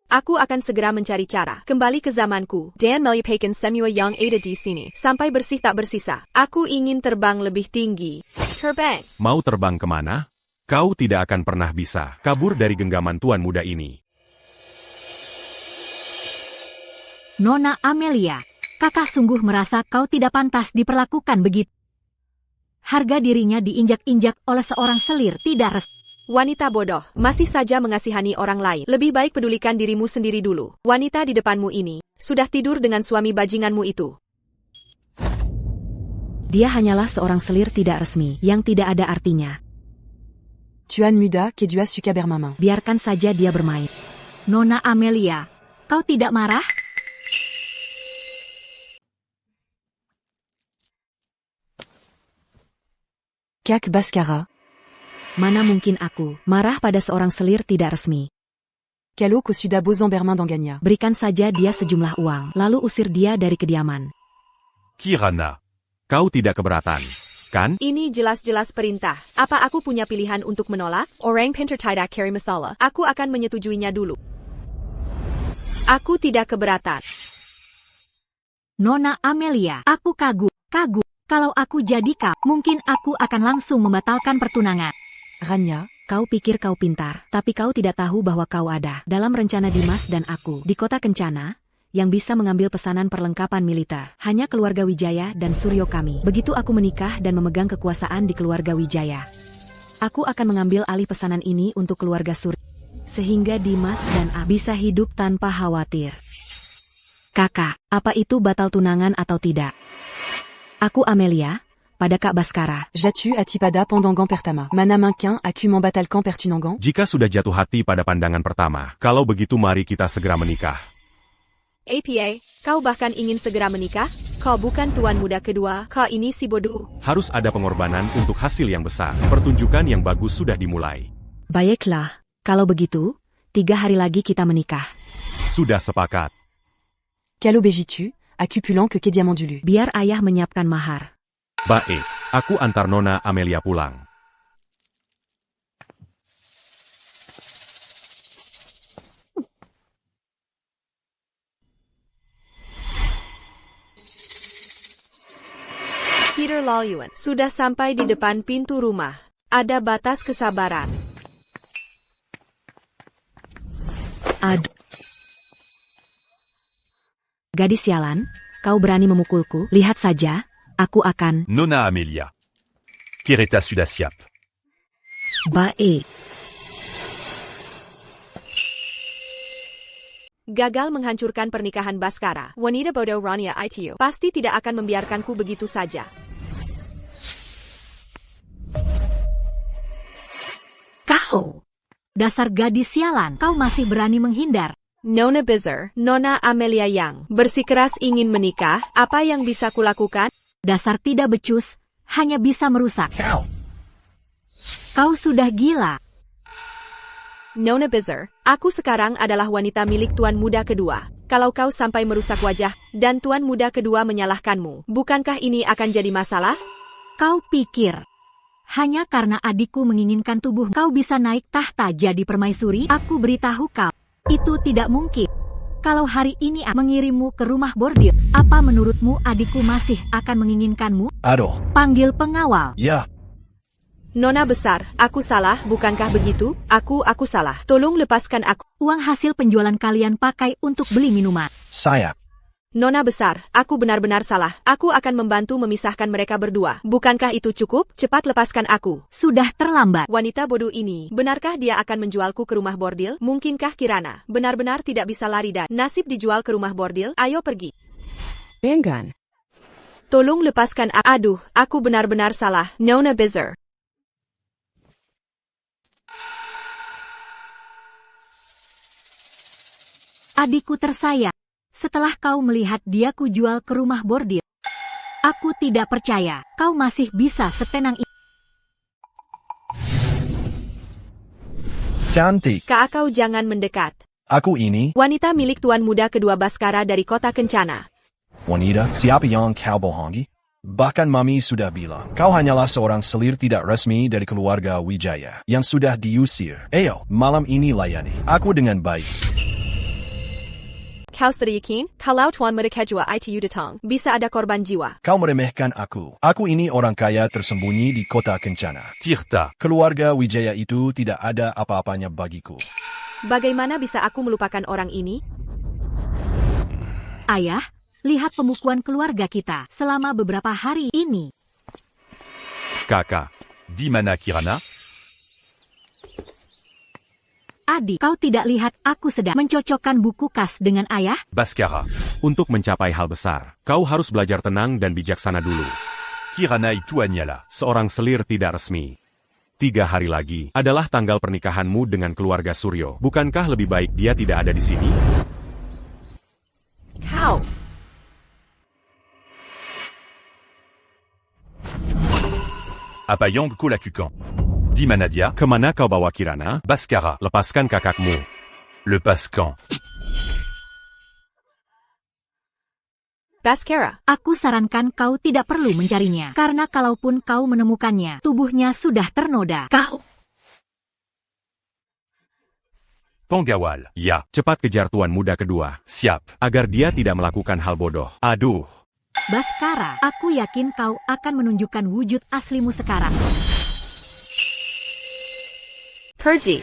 Aku akan segera mencari cara. Kembali ke zamanku. Dan melupakan semua yang ada di sini. Sampai bersih tak bersisa. Aku ingin terbang lebih tinggi. Terbang. Mau terbang kemana? Kau tidak akan pernah bisa kabur dari genggaman tuan muda ini. Nona Amelia, kakak sungguh merasa kau tidak pantas diperlakukan begitu. Harga dirinya diinjak-injak oleh seorang selir tidak resmi. Wanita bodoh, masih saja mengasihani orang lain. Lebih baik pedulikan dirimu sendiri dulu. Wanita di depanmu ini, sudah tidur dengan suami bajinganmu itu. Dia hanyalah seorang selir tidak resmi, yang tidak ada artinya. Tuan Muda, que tu as su caber ma main. Biarkan saja dia bermain. Nona Amelia, kau tidak marah? Kak Baskara. Mana mungkin aku marah pada seorang selir tidak resmi. Calo que suda bozan bermain d'Angania. Berikan saja dia sejumlah uang, lalu usir dia dari kediaman. Kirana. Kau tidak keberatan, kan? Ini jelas-jelas perintah. Apa aku punya pilihan untuk menolak? Orang pintar tidak carry masalah. Aku akan menyetujuinya dulu. Aku tidak keberatan. Nona Amelia, aku kagum. Kalau aku jadi kau, mungkin aku akan langsung membatalkan pertunangan. Rania. Kau pikir kau pintar, tapi kau tidak tahu bahwa kau ada dalam rencana Dimas dan aku di kota Kencana, yang bisa mengambil pesanan perlengkapan militer. Hanya keluarga Wijaya dan Suryo kami. Begitu aku menikah dan memegang kekuasaan di keluarga Wijaya, aku akan mengambil alih pesanan ini untuk keluarga Suryo. Sehingga Dimas dan aku bisa hidup tanpa khawatir. Kakak, apa itu batal tunangan atau tidak? Aku Amelia, pada Kak Baskara. Jatu atipada pendangan pertama. Mana manquin aku membatalkan pertunangan. Jika sudah jatuh hati pada pandangan pertama, kalau begitu mari kita segera menikah. APA, kau bahkan ingin segera menikah? Kau bukan tuan muda kedua, kau ini si bodoh. Harus ada pengorbanan untuk hasil yang besar. Pertunjukan yang bagus sudah dimulai. Baiklah, kalau begitu, 3 hari lagi kita menikah. Sudah sepakat. Calo begitu, aku pulang ke Kediaman dulu. Biar ayah menyiapkan mahar. Baik, aku antar Nona Amelia pulang. Peter Lawyuan sudah sampai di depan pintu rumah. Ada batas kesabaran. Aduh. Gadis sialan, kau berani memukulku? Lihat saja. Aku akan... Nona Amelia. Kireta Sudasiap. Baik. Gagal menghancurkan pernikahan Baskara. Wanita bodoh Rania itu pasti tidak akan membiarkanku begitu saja. Kau! Dasar gadis sialan, kau masih berani menghindar. Nona Bizar, Nona Amelia yang bersikeras ingin menikah, apa yang bisa kulakukan? Dasar tidak becus, hanya bisa merusak. Kau sudah gila. Nona Bizar, aku sekarang adalah wanita milik tuan muda kedua. Kalau kau sampai merusak wajah, dan tuan muda kedua menyalahkanmu, bukankah ini akan jadi masalah? Kau pikir, hanya karena adikku menginginkan tubuh kau bisa naik tahta jadi permaisuri? Aku beritahu kau, itu tidak mungkin. Kalau hari ini aku mengirimmu ke rumah bordil, apa menurutmu adikku masih akan menginginkanmu? Aduh. Panggil pengawal. Ya. Nona besar, aku salah, bukankah begitu? Aku salah. Tolong lepaskan aku. Uang hasil penjualan kalian pakai untuk beli minuman. Saya. Nona besar, aku benar-benar salah. Aku akan membantu memisahkan mereka berdua. Bukankah itu cukup? Cepat lepaskan aku. Sudah terlambat. Wanita bodoh ini, benarkah dia akan menjualku ke rumah bordil? Mungkinkah Kirana benar-benar tidak bisa lari dan nasib dijual ke rumah bordil? Ayo pergi. Bangan. Tolong lepaskan aku. Aduh, aku benar-benar salah. Nona Bizar. Adikku tersayang. Setelah kau melihat dia kujual ke rumah bordil, aku tidak percaya kau masih bisa setenang ini. Cantik. Kak, kau jangan mendekat. Aku ini. Wanita milik tuan muda kedua Baskara dari kota Kencana. Wanita, siapa yang kau bohongi? Bahkan Mami sudah bilang, kau hanyalah seorang selir tidak resmi dari keluarga Wijaya yang sudah diusir. Ayo, malam ini layani aku dengan baik. Kau sudah yakin? Kalau Tuan Muda Kejua itu datang, bisa ada korban jiwa. Kau meremehkan aku. Aku ini orang kaya tersembunyi di kota Kencana. Tirta. Keluarga Wijaya itu tidak ada apa-apanya bagiku. Bagaimana bisa aku melupakan orang ini? Ayah, lihat pemukuan keluarga kita selama beberapa hari ini. Kakak. Dimana Kirana? Adik, kau tidak lihat aku sedang mencocokkan buku kas dengan ayah? Baskara. Untuk mencapai hal besar, kau harus belajar tenang dan bijaksana dulu. Kirana itu Anyala. Seorang selir tidak resmi. 3 hari lagi adalah tanggal pernikahanmu dengan keluarga Suryo. Bukankah lebih baik dia tidak ada di sini? Kau. Apa yang kau lakukan? Dimana dia? Kemana kau bawa Kirana? Baskara. Lepaskan kakakmu. Lepaskan. Baskara. Aku sarankan kau tidak perlu mencarinya. Karena kalaupun kau menemukannya, tubuhnya sudah ternoda. Kau... Penggawal. Ya, cepat kejar tuan muda kedua. Siap. Agar dia tidak melakukan hal bodoh. Aduh. Baskara, aku yakin kau akan menunjukkan wujud aslimu sekarang. Pergi.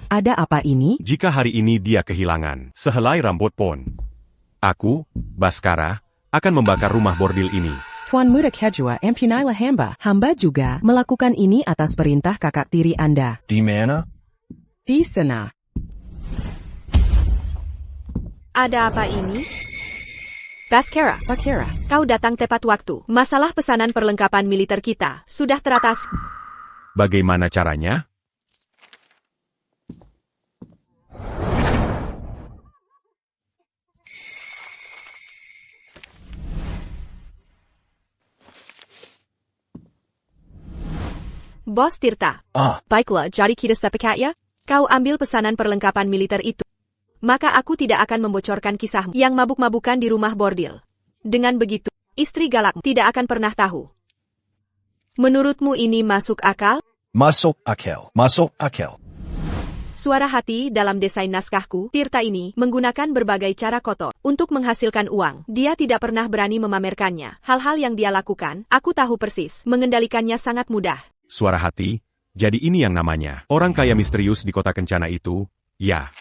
Ada apa ini? Jika hari ini dia kehilangan sehelai rambut pon, aku, Baskara, akan membakar rumah bordil ini. Tuan Muda Kejua Empunailah hamba. Hamba juga melakukan ini atas perintah kakak tiri Anda. Di mana? Di sana. Ada apa ini? Baskara. Bakira. Kau datang tepat waktu. Masalah pesanan perlengkapan militer kita sudah teratas. Bagaimana caranya? Bos Tirta. Baiklah, jadi kita sepakat ya? Kau ambil pesanan perlengkapan militer itu. Maka aku tidak akan membocorkan kisahmu yang mabuk-mabukan di rumah bordil. Dengan begitu, istri galak tidak akan pernah tahu. Menurutmu ini masuk akal? Masuk akal. Masuk akal. Suara hati dalam desain naskahku, Tirta ini menggunakan berbagai cara kotor untuk menghasilkan uang. Dia tidak pernah berani memamerkannya. Hal-hal yang dia lakukan, aku tahu persis. Mengendalikannya sangat mudah. Suara hati, jadi ini yang namanya orang kaya misterius di kota Kencana itu, ya.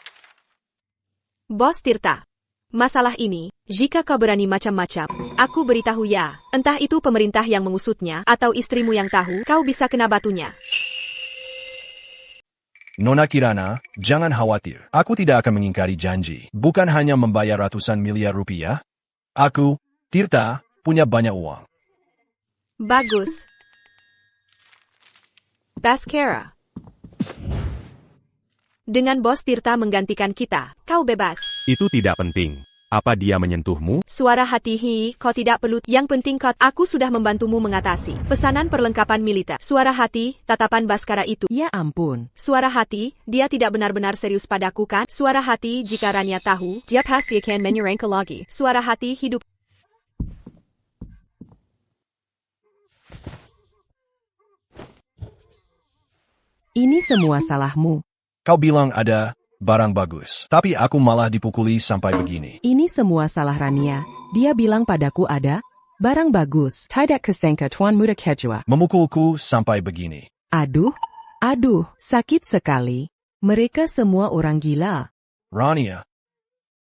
Bos Tirta, masalah ini, jika kau berani macam-macam, aku beritahu ya, entah itu pemerintah yang mengusutnya atau istrimu yang tahu, kau bisa kena batunya. Nona Kirana, jangan khawatir. Aku tidak akan mengingkari janji. Bukan hanya membayar ratusan miliar rupiah. Aku, Tirta, punya banyak uang. Bagus. Baskara. Dengan bos Tirta menggantikan kita, kau bebas. Itu tidak penting. Apa dia menyentuhmu? Suara hati, kau tidak perlu. Yang penting aku sudah membantumu mengatasi pesanan perlengkapan militer. Suara hati, tatapan Baskara itu. Ya ampun. Suara hati, dia tidak benar-benar serius padaku kan? Suara hati, jika Rania tahu, dia pasti akan menyerangku lagi. Suara hati hidup. Ini semua salahmu. Kau bilang ada barang bagus, tapi aku malah dipukuli sampai begini. Ini semua salah Rania. Dia bilang padaku ada barang bagus. Tidak kesangka Tuan Muda Kejua. Memukulku sampai begini. Aduh, sakit sekali. Mereka semua orang gila. Rania,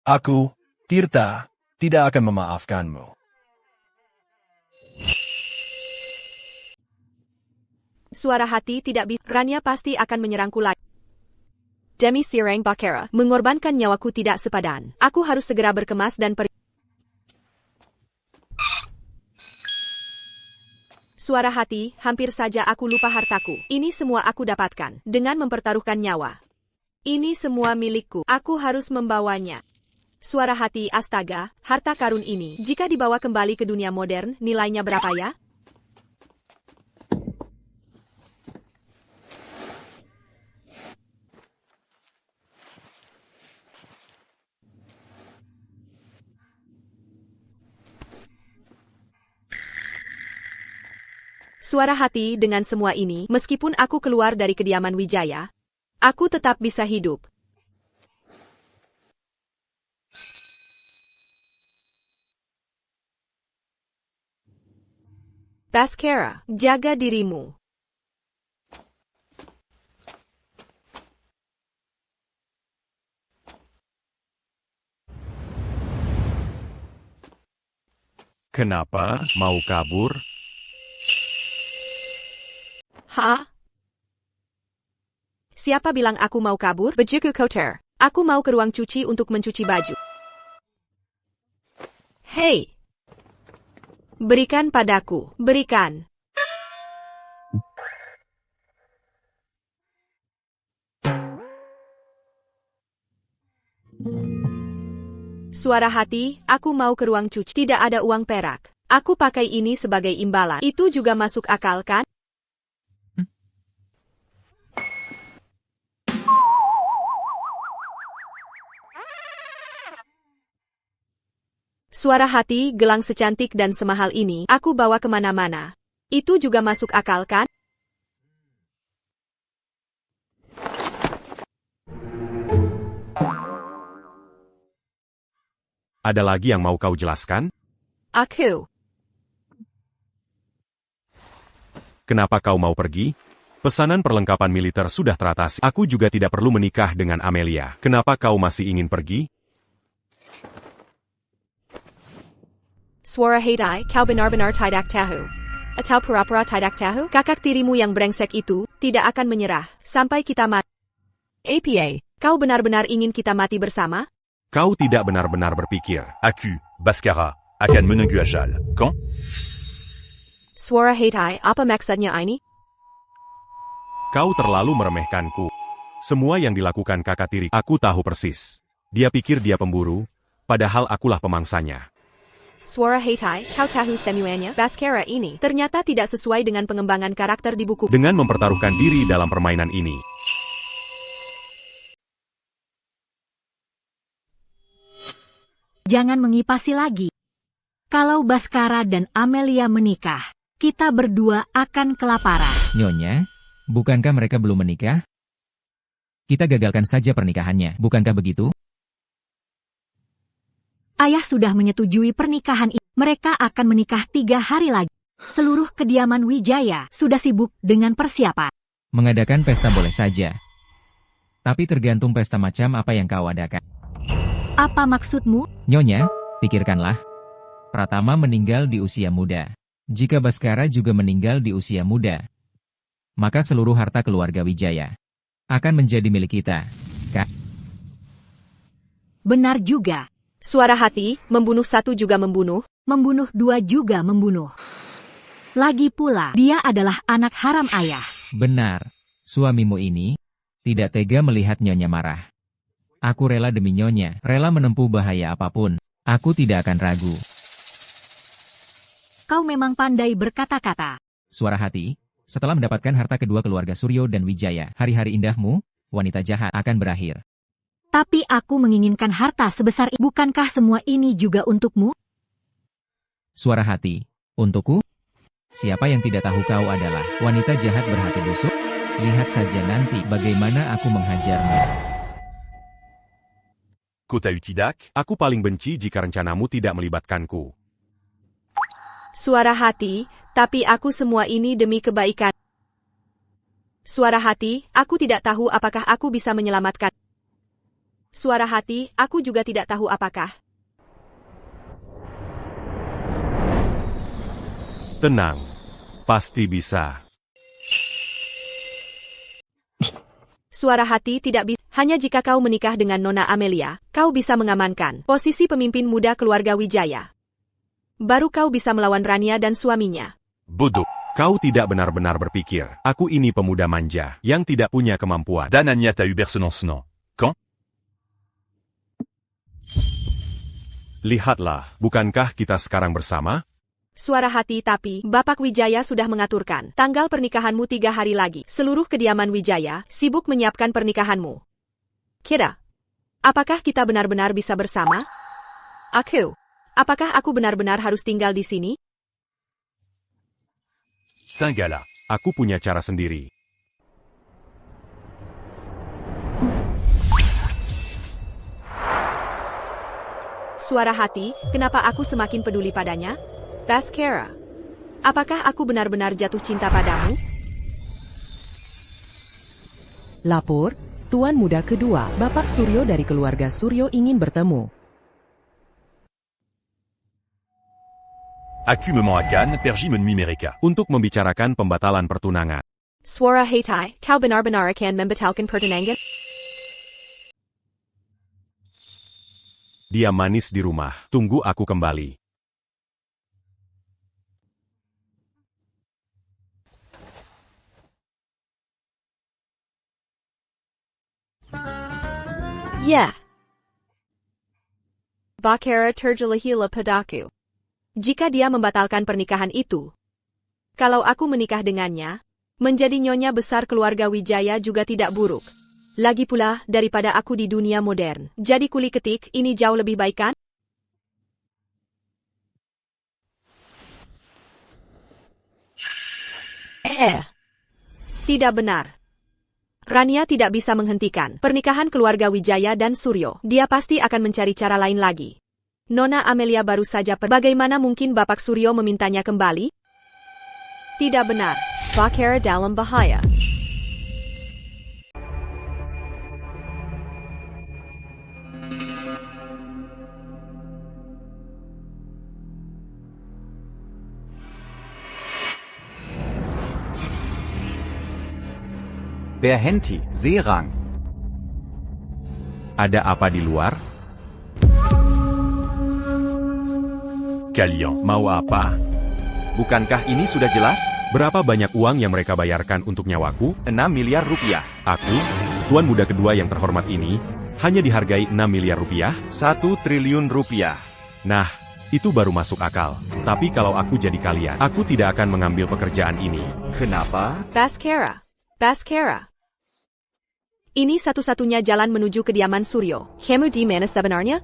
aku, Tirta, tidak akan memaafkanmu. Suara hati tidak bisa. Rania pasti akan menyerangku lagi. Demi Sirang Bakara, mengorbankan nyawaku tidak sepadan. Aku harus segera berkemas dan pergi. Suara hati, hampir saja aku lupa hartaku. Ini semua aku dapatkan dengan mempertaruhkan nyawa. Ini semua milikku. Aku harus membawanya. Suara hati, astaga, harta karun ini, jika dibawa kembali ke dunia modern, nilainya berapa ya? Suara hati, dengan semua ini, meskipun aku keluar dari kediaman Wijaya, aku tetap bisa hidup. Baskara, jaga dirimu. Kenapa? Mau kabur? Ha? Siapa bilang aku mau kabur? Bajuku kotor. Aku mau ke ruang cuci untuk mencuci baju. Hei! Berikan padaku, berikan. Suara hati, aku mau ke ruang cuci. Tidak ada uang perak. Aku pakai ini sebagai imbalan. Itu juga masuk akal, kan? Suara hati, gelang secantik dan semahal ini, aku bawa kemana-mana. Itu juga masuk akal, kan? Ada lagi yang mau kau jelaskan? Aku. Kenapa kau mau pergi? Pesanan perlengkapan militer sudah teratasi. Aku juga tidak perlu menikah dengan Amelia. Kenapa kau masih ingin pergi? Suara hati, kau benar-benar tidak tahu. Atau pura-pura tidak tahu? Kakak tirimu yang brengsek itu tidak akan menyerah sampai kita mati. APA, kau benar-benar ingin kita mati bersama? Kau tidak benar-benar berpikir. Aku, Baskara, akan menunggu ajal. Quand? Suara hati, apa maksudnya ini? Kau terlalu meremehkanku. Semua yang dilakukan kakak tiri, aku tahu persis. Dia pikir dia pemburu, padahal akulah pemangsanya. Suara hati, kau tahu semuanya? Baskara ini ternyata tidak sesuai dengan pengembangan karakter di buku. Dengan mempertaruhkan diri dalam permainan ini, Jangan mengipasi lagi. Kalau Baskara dan Amelia menikah, kita berdua akan kelaparan. Nyonya, bukankah mereka belum menikah? Kita gagalkan saja pernikahannya, bukankah begitu? Ayah sudah menyetujui pernikahan ini. Mereka akan menikah 3 hari lagi. Seluruh kediaman Wijaya sudah sibuk dengan persiapan. Mengadakan pesta boleh saja. Tapi tergantung pesta macam apa yang kau adakan. Apa maksudmu? Nyonya, pikirkanlah. Pratama meninggal di usia muda. Jika Baskara juga meninggal di usia muda, maka seluruh harta keluarga Wijaya akan menjadi milik kita. Benar juga. Suara hati, membunuh satu juga membunuh. Membunuh 2 juga membunuh. Lagi pula, dia adalah anak haram ayah. Benar, suamimu ini tidak tega melihat Nyonya marah. Aku rela demi Nyonya, rela menempuh bahaya apapun. Aku tidak akan ragu. Kau memang pandai berkata-kata. Suara hati, setelah mendapatkan harta kedua keluarga Suryo dan Wijaya, hari-hari indahmu, wanita jahat, akan berakhir. Tapi aku menginginkan harta sebesar ini. Bukankah semua ini juga untukmu? Suara hati, untukku? Siapa yang tidak tahu kau adalah wanita jahat berhati busuk? Lihat saja nanti bagaimana aku menghajarmu. Kota Utidak? Aku paling benci jika rencanamu tidak melibatkanku. Suara hati, tapi aku semua ini demi kebaikan. Suara hati, aku tidak tahu apakah aku bisa menyelamatkan. Suara hati, aku juga tidak tahu apakah. Tenang, pasti bisa. Suara hati tidak bisa. Hanya jika kau menikah dengan Nona Amelia, kau bisa mengamankan posisi pemimpin muda keluarga Wijaya. Baru kau bisa melawan Rania dan suaminya. Bodoh. Kau tidak benar-benar berpikir. Aku ini pemuda manja, yang tidak punya kemampuan. Dananya ta ubersenonsnon. Quand? Lihatlah, bukankah kita sekarang bersama? Suara hati tapi, Bapak Wijaya sudah mengaturkan tanggal pernikahanmu 3 hari lagi. Seluruh kediaman Wijaya sibuk menyiapkan pernikahanmu. Kira, apakah kita benar-benar bisa bersama? Aku, apakah aku benar-benar harus tinggal di sini? Tinggallah. Aku punya cara sendiri. Suara hati, kenapa aku semakin peduli padanya? Baskara. Apakah aku benar-benar jatuh cinta padamu? Lapor, Tuan Muda kedua, Bapak Suryo dari keluarga Suryo ingin bertemu. Aku me ment à Cannes, Perji me nuit Mereka. Untuk membicarakan pembatalan pertunangan. Suara Hatai, kau benar-benar akan membatalkan pertunangan? Dia manis di rumah. Tunggu aku kembali. Ya. Bakara terjelahila padaku. Jika dia membatalkan pernikahan itu, kalau aku menikah dengannya, menjadi nyonya besar keluarga Wijaya juga tidak buruk. Lagi pula, daripada aku di dunia modern. Jadi kuli ketik, ini jauh lebih baik kan? Tidak benar. Rania tidak bisa menghentikan pernikahan keluarga Wijaya dan Suryo. Dia pasti akan mencari cara lain lagi. Nona Amelia baru saja bagaimana mungkin Bapak Suryo memintanya kembali? Tidak benar. Bakara dalam bahaya. Berhenti, Serang. Ada apa di luar? Kalian. Mau apa? Bukankah ini sudah jelas? Berapa banyak uang yang mereka bayarkan untuk nyawaku? 6 miliar rupiah. Aku, Tuan Muda kedua yang terhormat ini, hanya dihargai 6 miliar rupiah? 1 triliun rupiah. Nah, itu baru masuk akal. Tapi kalau aku jadi kalian, aku tidak akan mengambil pekerjaan ini. Kenapa? Baskara. Ini satu-satunya jalan menuju kediaman Suryo. Kamu di mana sebenarnya?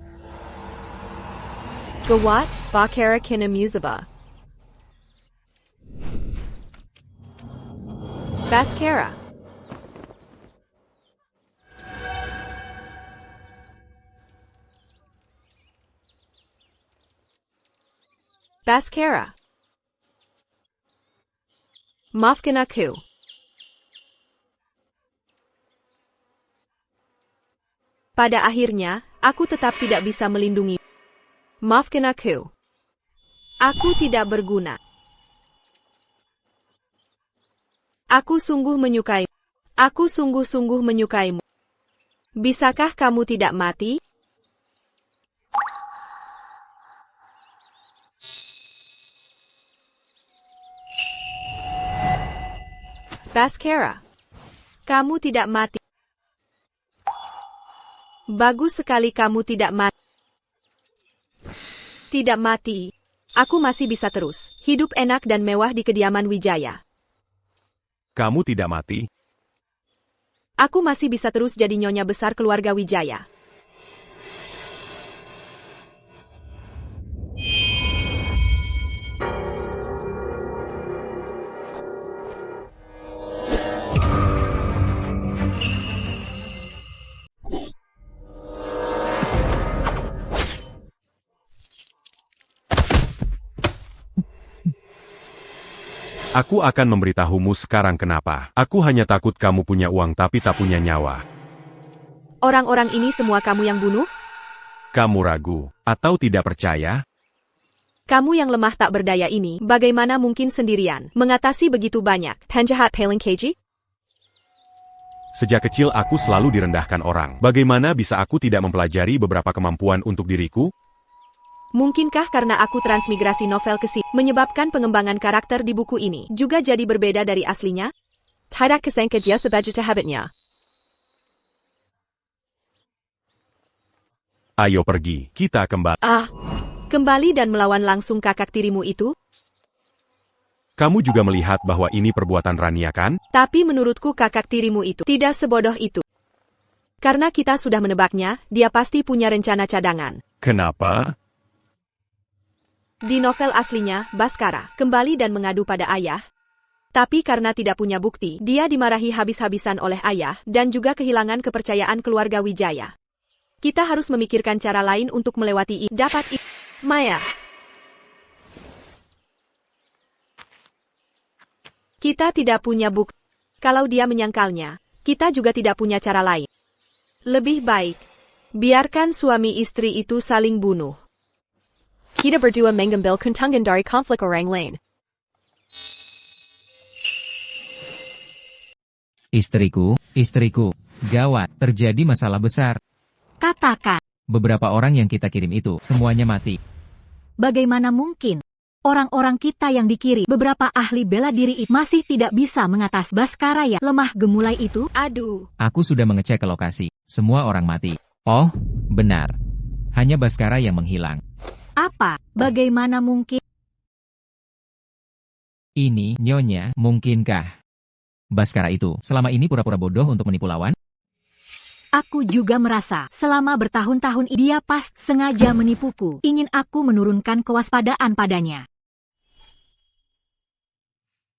Gawat, Bakara kena musibah. Baskara. Baskara. Maafkan aku. Pada akhirnya, aku tetap tidak bisa melindungi. Maafkan aku. Aku tidak berguna. Aku sungguh menyukai. Aku sungguh-sungguh menyukaimu. Bisakah kamu tidak mati? Baskara. Kamu tidak mati. Bagus sekali kamu tidak mati. Tidak mati. Aku masih bisa terus hidup enak dan mewah di kediaman Wijaya. Kamu tidak mati? Aku masih bisa terus jadi nyonya besar keluarga Wijaya. Aku akan memberitahumu sekarang kenapa. Aku hanya takut kamu punya uang tapi tak punya nyawa. Orang-orang ini semua kamu yang bunuh? Kamu ragu, atau tidak percaya? Kamu yang lemah tak berdaya ini, bagaimana mungkin sendirian mengatasi begitu banyak penjahat paling keji? Sejak kecil aku selalu direndahkan orang. Bagaimana bisa aku tidak mempelajari beberapa kemampuan untuk diriku? Mungkinkah karena aku transmigrasi novel ke sini, menyebabkan pengembangan karakter di buku ini juga jadi berbeda dari aslinya? Tidak kesangka dia sebagai habitnya. Ayo pergi, kita kembali. Kembali dan melawan langsung kakak tirimu itu? Kamu juga melihat bahwa ini perbuatan Rania kan? Tapi menurutku kakak tirimu itu tidak sebodoh itu. Karena kita sudah menebaknya, dia pasti punya rencana cadangan. Kenapa? Di novel aslinya, Baskara kembali dan mengadu pada ayah. Tapi karena tidak punya bukti, dia dimarahi habis-habisan oleh ayah dan juga kehilangan kepercayaan keluarga Wijaya. Kita harus memikirkan cara lain untuk melewati ini. Maya. Kita tidak punya bukti. Kalau dia menyangkalnya, kita juga tidak punya cara lain. Lebih baik, biarkan suami istri itu saling bunuh. Kita berdua mengambil keuntungan dari konflik orang lain. Istriku, gawat, terjadi masalah besar. Katakan, Beberapa orang yang kita kirim itu, semuanya mati. bagaimana mungkin? Orang-orang kita yang dikirim, beberapa ahli bela diri itu masih tidak bisa mengatasi Baskara yang lemah gemulai itu. Aduh, Aku sudah mengecek ke lokasi. Semua orang mati. Oh, benar. Hanya Baskara yang menghilang. Apa? Bagaimana mungkin? Ini, Nyonya, mungkinkah Baskara itu selama ini pura-pura bodoh untuk menipu lawan? Aku juga merasa, selama bertahun-tahun dia pas sengaja menipuku, ingin aku menurunkan kewaspadaan padanya.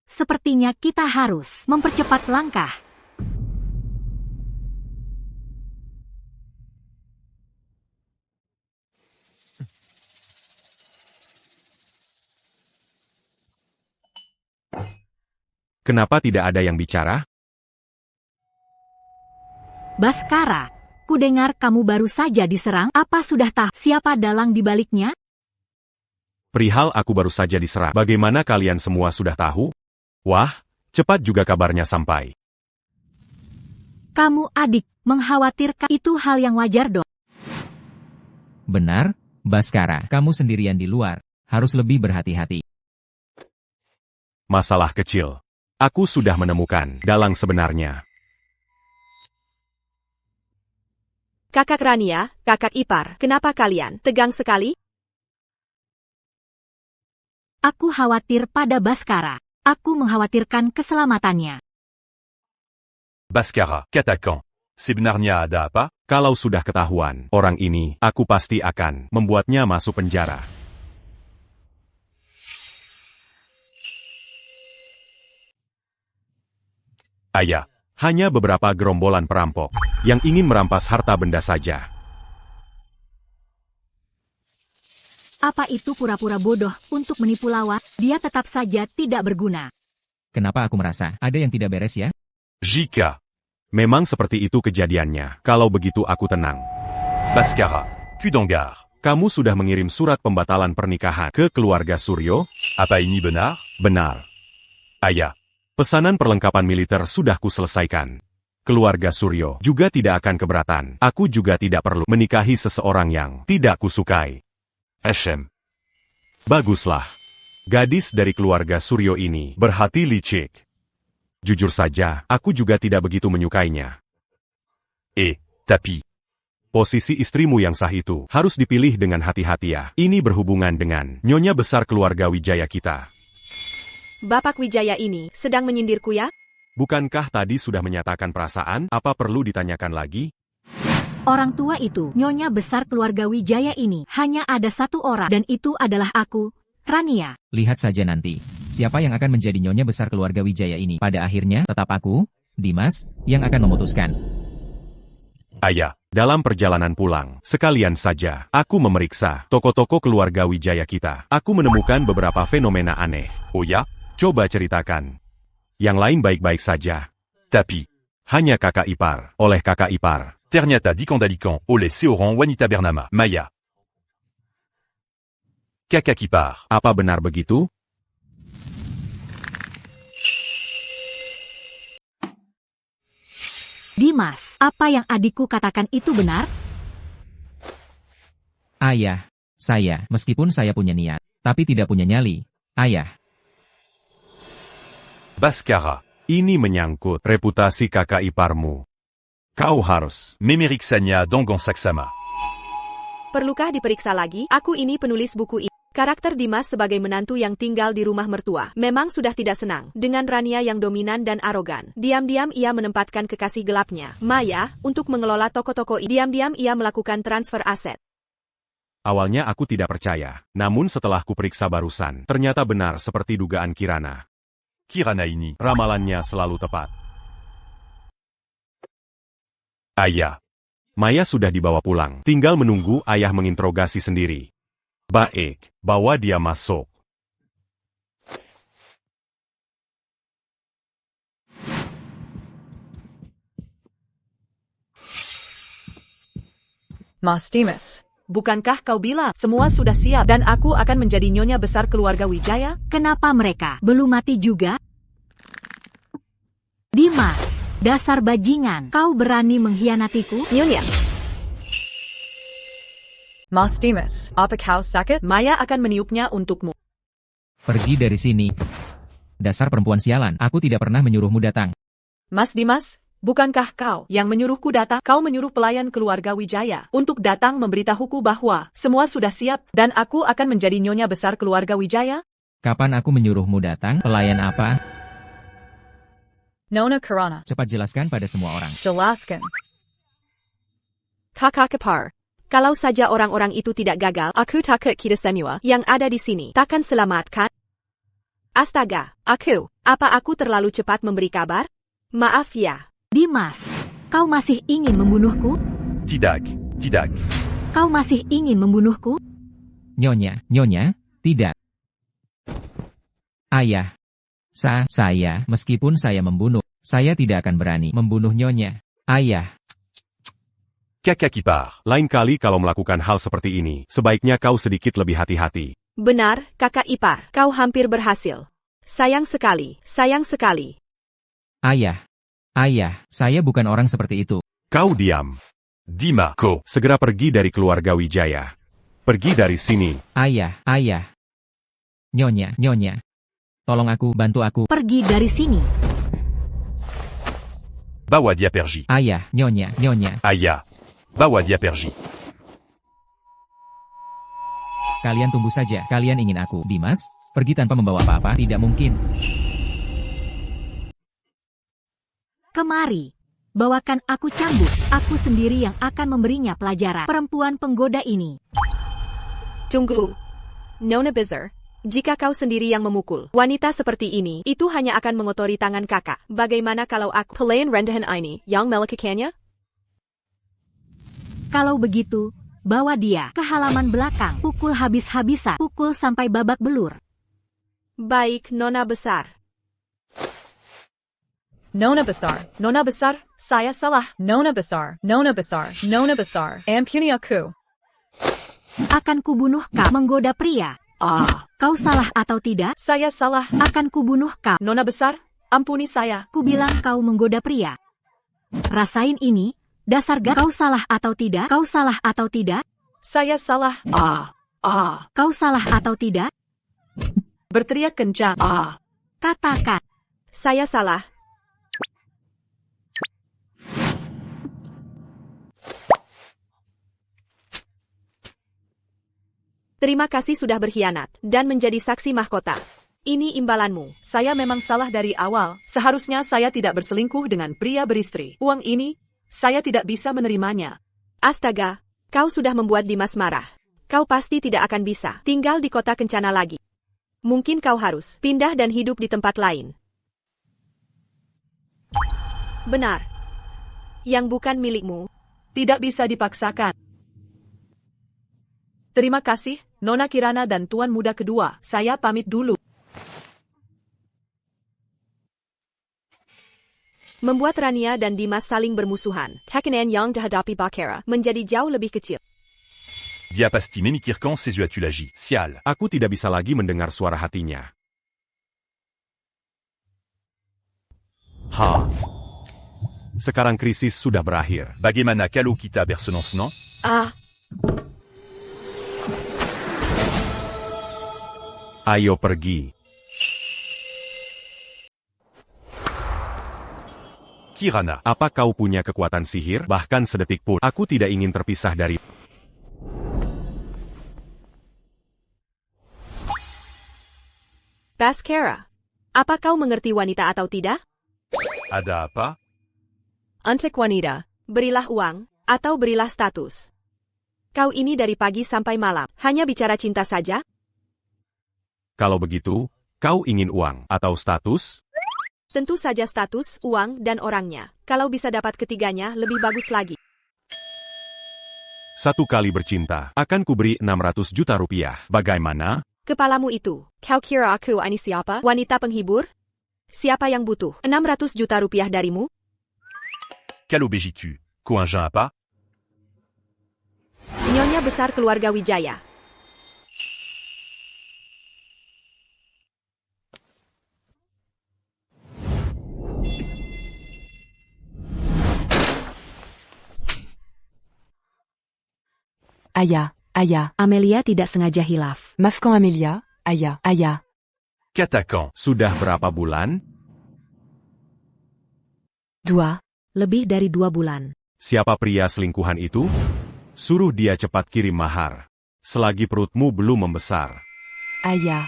Sepertinya kita harus mempercepat langkah. Kenapa tidak ada yang bicara? Baskara, kudengar kamu baru saja diserang, apa sudah tahu siapa dalang di baliknya? Perihal aku baru saja diserang. Bagaimana kalian semua sudah tahu? Wah, cepat juga kabarnya sampai. Kamu adik, mengkhawatirkan itu hal yang wajar dong. Benar, Baskara, kamu sendirian di luar. Harus lebih berhati-hati. Masalah kecil. Aku sudah menemukan dalang sebenarnya. kakak Rania, kakak ipar, kenapa kalian tegang sekali? Aku khawatir pada Baskara. Aku mengkhawatirkan keselamatannya. Baskara, qu'attaquant. Sebenarnya ada apa? Kalau sudah ketahuan, orang ini, aku pasti akan membuatnya masuk penjara. Ayah, hanya beberapa gerombolan perampok yang ingin merampas harta benda saja. Apa itu pura-pura bodoh untuk menipu lawan? Dia tetap saja tidak berguna. Kenapa aku merasa ada yang tidak beres ya? Jika memang seperti itu kejadiannya, kalau begitu aku tenang. Baskara, Kudengar. Kamu sudah mengirim surat pembatalan pernikahan ke keluarga Suryo? Apa ini benar? Benar. Ayah, pesanan perlengkapan militer sudah kuselesaikan. Keluarga Suryo juga tidak akan keberatan. Aku juga tidak perlu menikahi seseorang yang tidak kusukai. HM. Baguslah. Gadis dari keluarga Suryo ini berhati licik. Jujur saja, aku juga tidak begitu menyukainya. Tapi. Posisi istrimu yang sah itu harus dipilih dengan hati-hati ya. Ini berhubungan dengan nyonya besar keluarga Wijaya kita. Bapak Wijaya ini sedang menyindirku ya? Bukankah tadi sudah menyatakan perasaan? Apa perlu ditanyakan lagi? Orang tua itu, nyonya besar keluarga Wijaya ini, hanya ada satu orang, dan itu adalah aku, Rania. Lihat saja nanti, siapa yang akan menjadi nyonya besar keluarga Wijaya ini. Pada akhirnya, tetap aku, Dimas, yang akan memutuskan. Ayah, dalam perjalanan pulang, sekalian saja, aku memeriksa toko-toko keluarga Wijaya kita. Aku menemukan beberapa fenomena aneh. Oh ya? Coba ceritakan. Yang lain baik-baik saja. Tapi. Hanya kakak ipar, oleh kakak ipar. Ternyata dikondalikan, oleh seorang wanita bernama Maya. Kakak ipar. Apa benar begitu? Dimas, apa yang adikku katakan itu benar? Ayah, saya, meskipun saya punya niat, tapi tidak punya nyali. Ayah. Baskara. Ini menyangkut reputasi kakak iparmu. Kau harus Memeriksanya dengan saksama. Perlukah diperiksa lagi? Aku ini penulis buku ini. Karakter Dimas sebagai menantu yang tinggal di rumah mertua memang sudah tidak senang dengan Rania yang dominan dan arogan. Diam-diam ia menempatkan kekasih gelapnya, Maya, untuk mengelola toko-toko ini. Diam-diam ia melakukan transfer aset. Awalnya aku tidak percaya, namun setelah kuperiksa barusan, ternyata benar seperti dugaan Kirana. Kirana ini. Ramalannya selalu tepat. Ayah. Maya sudah dibawa pulang, tinggal menunggu ayah menginterogasi sendiri. Baik, bawa dia masuk. Mas Dimas, bukankah kau bilang semua sudah siap dan aku akan menjadi nyonya besar keluarga Wijaya? Kenapa mereka belum mati juga? Dimas, dasar bajingan, kau berani mengkhianatiku? Nyonya. Mas Dimas, apa kau sakit? Maya akan meniupnya untukmu. Pergi dari sini. Dasar perempuan sialan, aku tidak pernah menyuruhmu datang. Mas Dimas, bukankah kau yang menyuruhku datang? Kau menyuruh pelayan keluarga Wijaya untuk datang memberitahuku bahwa semua sudah siap dan aku akan menjadi nyonya besar keluarga Wijaya? Kapan aku menyuruhmu datang? Pelayan apa? Nona Kirana. Cepat jelaskan pada semua orang. Jelaskan. Kakak Kepar. Kalau saja orang-orang itu tidak gagal, aku takut kita semua yang ada di sini takkan selamatkan. Astaga, apa aku terlalu cepat memberi kabar? Maaf ya. Dimas, kau masih ingin membunuhku? Tidak, tidak. Kau masih ingin membunuhku? Nyonya, tidak. Ayah. Saya, meskipun saya membunuh, saya tidak akan berani membunuh Nyonya. Ayah. Kakak Ipar, lain kali kalau melakukan hal seperti ini, sebaiknya kau sedikit lebih hati-hati. Benar, kakak ipar, kau hampir berhasil. Sayang sekali, sayang sekali. Ayah, saya bukan orang seperti itu. Kau diam. Dima, ko. Segera pergi dari keluarga Wijaya. Pergi dari sini. Ayah. Nyonya. Tolong aku, bantu aku. Pergi dari sini. Bawa dia pergi. Ayah, Nyonya. Ayah. Bawa dia pergi. Kalian tunggu saja. Kalian ingin aku, Dimas, pergi tanpa membawa apa-apa? Tidak mungkin. Kemari. Bawakan aku cambuk. Aku sendiri yang akan memberinya pelajaran. Perempuan penggoda ini. Tunggu. Nona Bizar, jika kau sendiri yang memukul wanita seperti ini, itu hanya akan mengotori tangan kakak. Bagaimana kalau aku pelayan rendahan ini yang melakukannya? Kalau begitu, bawa dia ke halaman belakang. Pukul habis-habisan. Pukul sampai babak belur. Baik, Nona Besar. Nona besar, saya salah. Nona besar. Ampuni aku. Akan kubunuh kau menggoda pria. Kau salah atau tidak? Saya salah. Akan kubunuh kau. Nona besar, ampuni saya. Kubilang kau menggoda pria. Rasain ini. Dasar kau salah atau tidak? Kau salah atau tidak? Saya salah. Kau salah atau tidak? Berteriak kencang. Katakan. Saya salah. Terima kasih sudah berkhianat dan menjadi saksi mahkota. Ini imbalanmu. Saya memang salah dari awal. Seharusnya saya tidak berselingkuh dengan pria beristri. Uang ini, saya tidak bisa menerimanya. Astaga, kau sudah membuat Dimas marah. Kau pasti tidak akan bisa tinggal di kota Kencana lagi. Mungkin kau harus pindah dan hidup di tempat lain. Benar. Yang bukan milikmu. Tidak bisa dipaksakan. Terima kasih, Nona Kirana dan Tuan Muda kedua. Saya pamit dulu. Membuat Rania dan Dimas saling bermusuhan. Tekanan yang dihadapi Bakera menjadi jauh lebih kecil. Dia pasti memikirkan sesuatu lagi. Sial. Aku tidak bisa lagi mendengar suara hatinya. Sekarang krisis sudah berakhir. Bagaimana kalau kita bersenang-senang? Ayo pergi. Kirana, apa kau punya kekuatan sihir? Bahkan sedetik pun, aku tidak ingin terpisah dari... Baskara, apa kau mengerti wanita atau tidak? Ada apa? Untuk wanita, berilah uang, atau berilah status. Kau ini dari pagi sampai malam, hanya bicara cinta saja? Kalau begitu, kau ingin uang atau status? Tentu saja status, uang, dan orangnya. Kalau bisa dapat ketiganya, lebih bagus lagi. Satu kali bercinta, akan kuberi 600 juta rupiah. Bagaimana? Kepalamu itu. Kau kira aku ini siapa? Wanita penghibur? Siapa yang butuh 600 juta rupiah darimu? Quel objet tu? Coingin apa? Nyonya besar keluarga Wijaya. Aya, Aya. Amelia tidak sengaja hilaf. Maafkan Amelia, Aya, Aya. Katakan. Sudah berapa bulan? 2. Lebih dari 2 bulan. Siapa pria selingkuhan itu? Suruh dia cepat kirim mahar. Selagi perutmu belum membesar. Aya.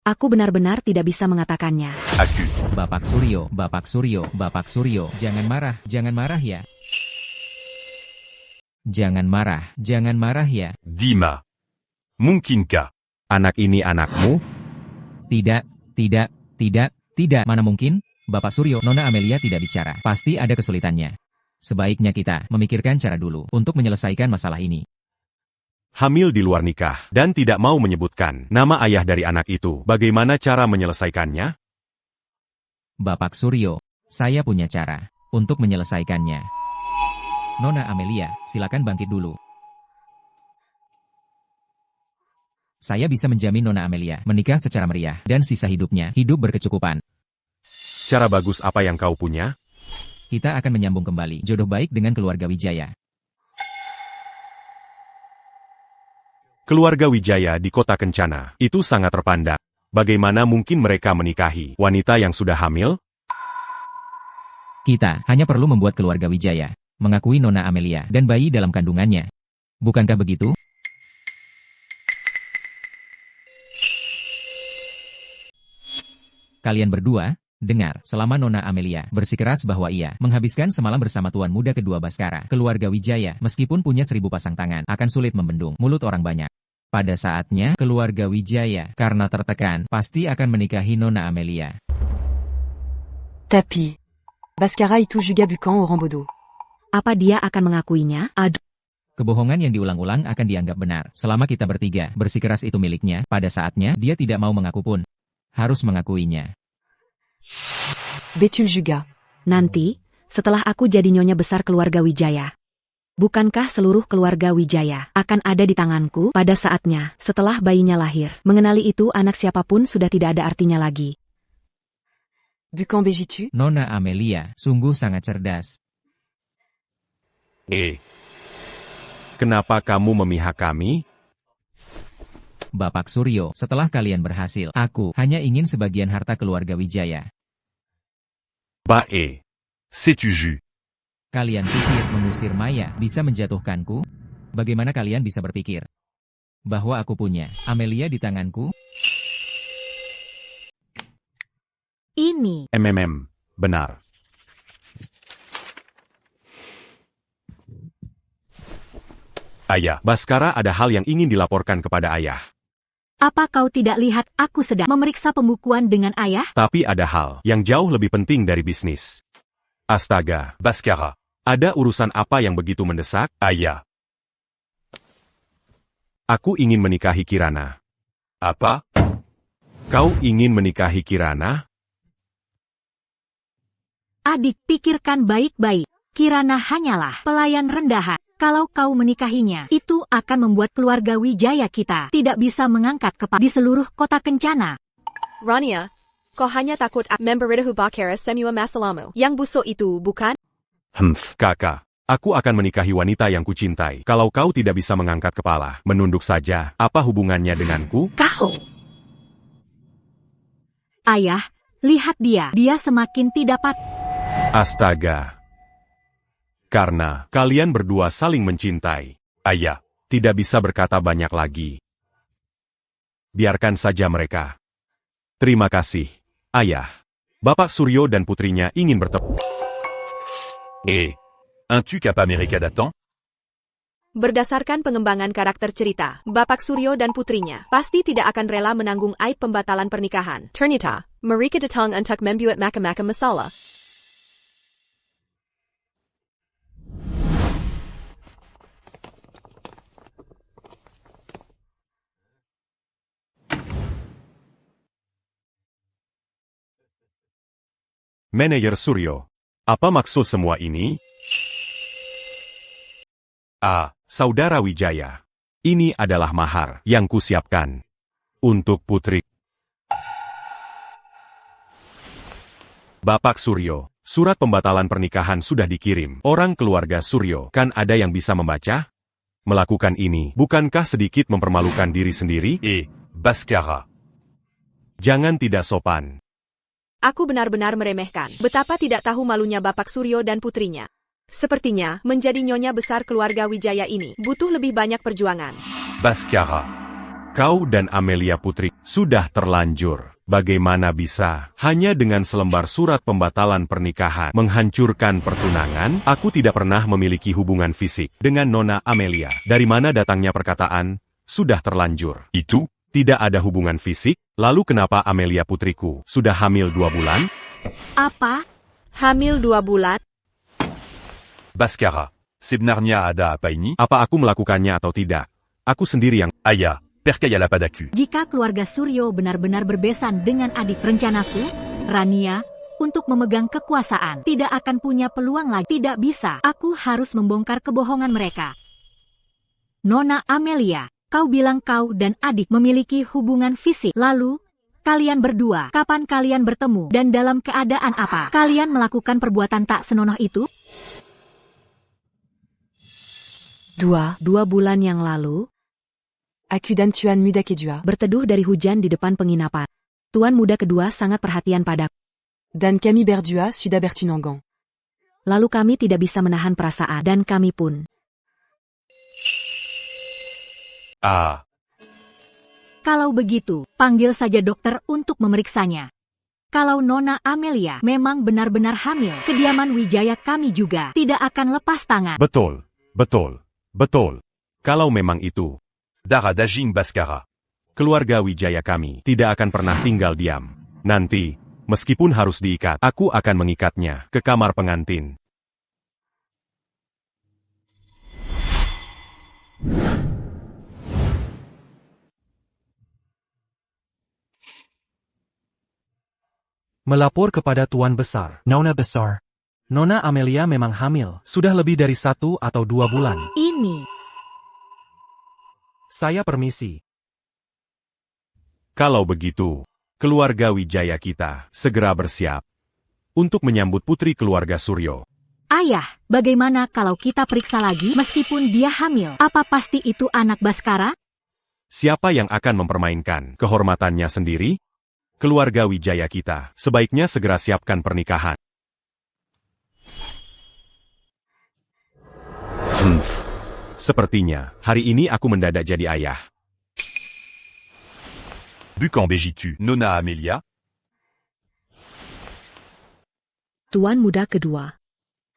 Aku benar-benar tidak bisa mengatakannya. Aku. Bapak Suryo, Bapak Suryo, Bapak Suryo, jangan marah ya. Jangan marah ya. Dima. Mungkinkah? Anak ini anakmu? Tidak, mana mungkin? Bapak Suryo, Nona Amelia tidak bicara. Pasti ada kesulitannya. Sebaiknya kita memikirkan cara dulu untuk menyelesaikan masalah ini. Hamil di luar nikah, dan tidak mau menyebutkan nama ayah dari anak itu. Bagaimana cara menyelesaikannya? Bapak Suryo, saya punya cara untuk menyelesaikannya. Nona Amelia, silakan bangkit dulu. Saya bisa menjamin Nona Amelia menikah secara meriah dan sisa hidupnya hidup berkecukupan. Cara bagus apa yang kau punya? Kita akan menyambung kembali jodoh baik dengan keluarga Wijaya. Keluarga Wijaya di kota Kencana itu sangat terpandang. Bagaimana mungkin mereka menikahi wanita yang sudah hamil? Kita hanya perlu membuat keluarga Wijaya mengakui Nona Amelia dan bayi dalam kandungannya. Bukankah begitu? Kalian berdua, dengar, selama Nona Amelia bersikeras bahwa ia menghabiskan semalam bersama tuan muda kedua Baskara, keluarga Wijaya, meskipun punya 1000 pasang tangan, akan sulit membendung mulut orang banyak. Pada saatnya, keluarga Wijaya, karena tertekan, pasti akan menikahi Nona Amelia. Tapi. Baskara itu juga bukan orang bodoh. Apa dia akan mengakuinya? Aduh. Kebohongan yang diulang-ulang akan dianggap benar. Selama kita bertiga bersikeras itu miliknya, pada saatnya dia tidak mau mengaku pun. Harus mengakuinya. Betul juga. Nanti, setelah aku jadi nyonya besar keluarga Wijaya. Bukankah seluruh keluarga Wijaya akan ada di tanganku pada saatnya setelah bayinya lahir? Mengenali itu anak siapapun sudah tidak ada artinya lagi. Bukan begitu? Nona Amelia sungguh sangat cerdas. Kenapa kamu memihak kami? Bapak Suryo, setelah kalian berhasil, aku hanya ingin sebagian harta keluarga Wijaya. C'est-tu jus? Kalian pikir mengusir Maya bisa menjatuhkanku? Bagaimana kalian bisa berpikir bahwa aku punya Amelia di tanganku? Ini benar. Ayah, Baskara ada hal yang ingin dilaporkan kepada ayah. Apa kau tidak lihat aku sedang memeriksa pembukuan dengan ayah? Tapi ada hal yang jauh lebih penting dari bisnis. Astaga, Baskara. Ada urusan apa yang begitu mendesak? Ayah. Aku ingin menikahi Kirana. Apa? Kau ingin menikahi Kirana? Adik, pikirkan baik-baik. Kirana hanyalah pelayan rendahan. Kalau kau menikahinya, itu akan membuat keluarga Wijaya kita tidak bisa mengangkat kepala di seluruh kota Kencana. Rania, kau hanya takut member Ridahu Bakara Semua Masalamu. Yang busuk itu, bukan? Kakak, aku akan menikahi wanita yang kucintai. Kalau kau tidak bisa mengangkat kepala, menunduk saja, apa hubungannya denganku? Kau! Ayah, lihat dia. Dia semakin tidak Astaga. Karena kalian berdua saling mencintai. Ayah. Tidak bisa berkata banyak lagi. Biarkan saja mereka. Terima kasih, Ayah. Bapak Suryo dan putrinya ingin bertemu. Un-tu capa Amerika datang? Berdasarkan pengembangan karakter cerita, Bapak Suryo dan putrinya pasti tidak akan rela menanggung aib pembatalan pernikahan. Ternyata, mereka datang untuk membuat macam-macam masalah. Manajer Suryo, apa maksud semua ini? Saudara Wijaya. Ini adalah mahar yang kusiapkan untuk putri. Bapak Suryo, surat pembatalan pernikahan sudah dikirim. Orang keluarga Suryo, kan ada yang bisa membaca? Melakukan ini, bukankah sedikit mempermalukan diri sendiri? Bhaskara. Jangan tidak sopan. Aku benar-benar meremehkan. Betapa tidak tahu malunya Bapak Suryo dan putrinya. Sepertinya, menjadi nyonya besar keluarga Wijaya ini butuh lebih banyak perjuangan. Bhaskara. Kau dan Amelia Putri sudah terlanjur. Bagaimana bisa, hanya dengan selembar surat pembatalan pernikahan, menghancurkan pertunangan? Aku tidak pernah memiliki hubungan fisik dengan Nona Amelia. Dari mana datangnya perkataan, sudah terlanjur? Itu? Tidak ada hubungan fisik, lalu kenapa Amelia putriku sudah hamil 2 bulan? Apa? Hamil 2 bulan? Bhaskara. Sebenarnya ada apa ini? Apa aku melakukannya atau tidak? Aku sendiri yang... Aya, perkaya la padaku. Jika keluarga Suryo benar-benar berbesan dengan adik rencanaku, Rania, untuk memegang kekuasaan, tidak akan punya peluang lagi. Tidak bisa, aku harus membongkar kebohongan mereka. Nona Amelia, kau bilang kau dan adik memiliki hubungan fisik. Lalu, kalian berdua, kapan kalian bertemu dan dalam keadaan apa? Kalian melakukan perbuatan tak senonoh itu? 2 bulan yang lalu, Aku dan Tuan Muda Kedua berteduh dari hujan di depan penginapan. Tuan muda kedua sangat perhatian padaku. dan kami berdua sudah bertunangan. Lalu kami tidak bisa menahan perasaan dan kami pun. Kalau begitu, panggil saja dokter untuk memeriksanya. Kalau Nona Amelia memang benar-benar hamil, kediaman Wijaya kami juga tidak akan lepas tangan. Betul. Kalau memang itu, Dara Dajing Bhaskara. keluarga Wijaya kami tidak akan pernah tinggal diam. Nanti, meskipun harus diikat, aku akan mengikatnya ke kamar pengantin. Melapor kepada Tuan Besar. Nona Besar. Nona Amelia memang hamil, sudah lebih dari 1 atau 2 bulan. Ini. Saya permisi. Kalau begitu, keluarga Wijaya kita segera bersiap untuk menyambut putri keluarga Suryo. Ayah, bagaimana kalau kita periksa lagi meskipun dia hamil? Apa pasti itu anak Bhaskara? Siapa yang akan mempermainkan kehormatannya sendiri? Keluarga Wijaya kita sebaiknya segera siapkan pernikahan. Sepertinya, hari ini aku mendadak jadi ayah. Bukan begitu, Nona Amelia? Tuan muda kedua.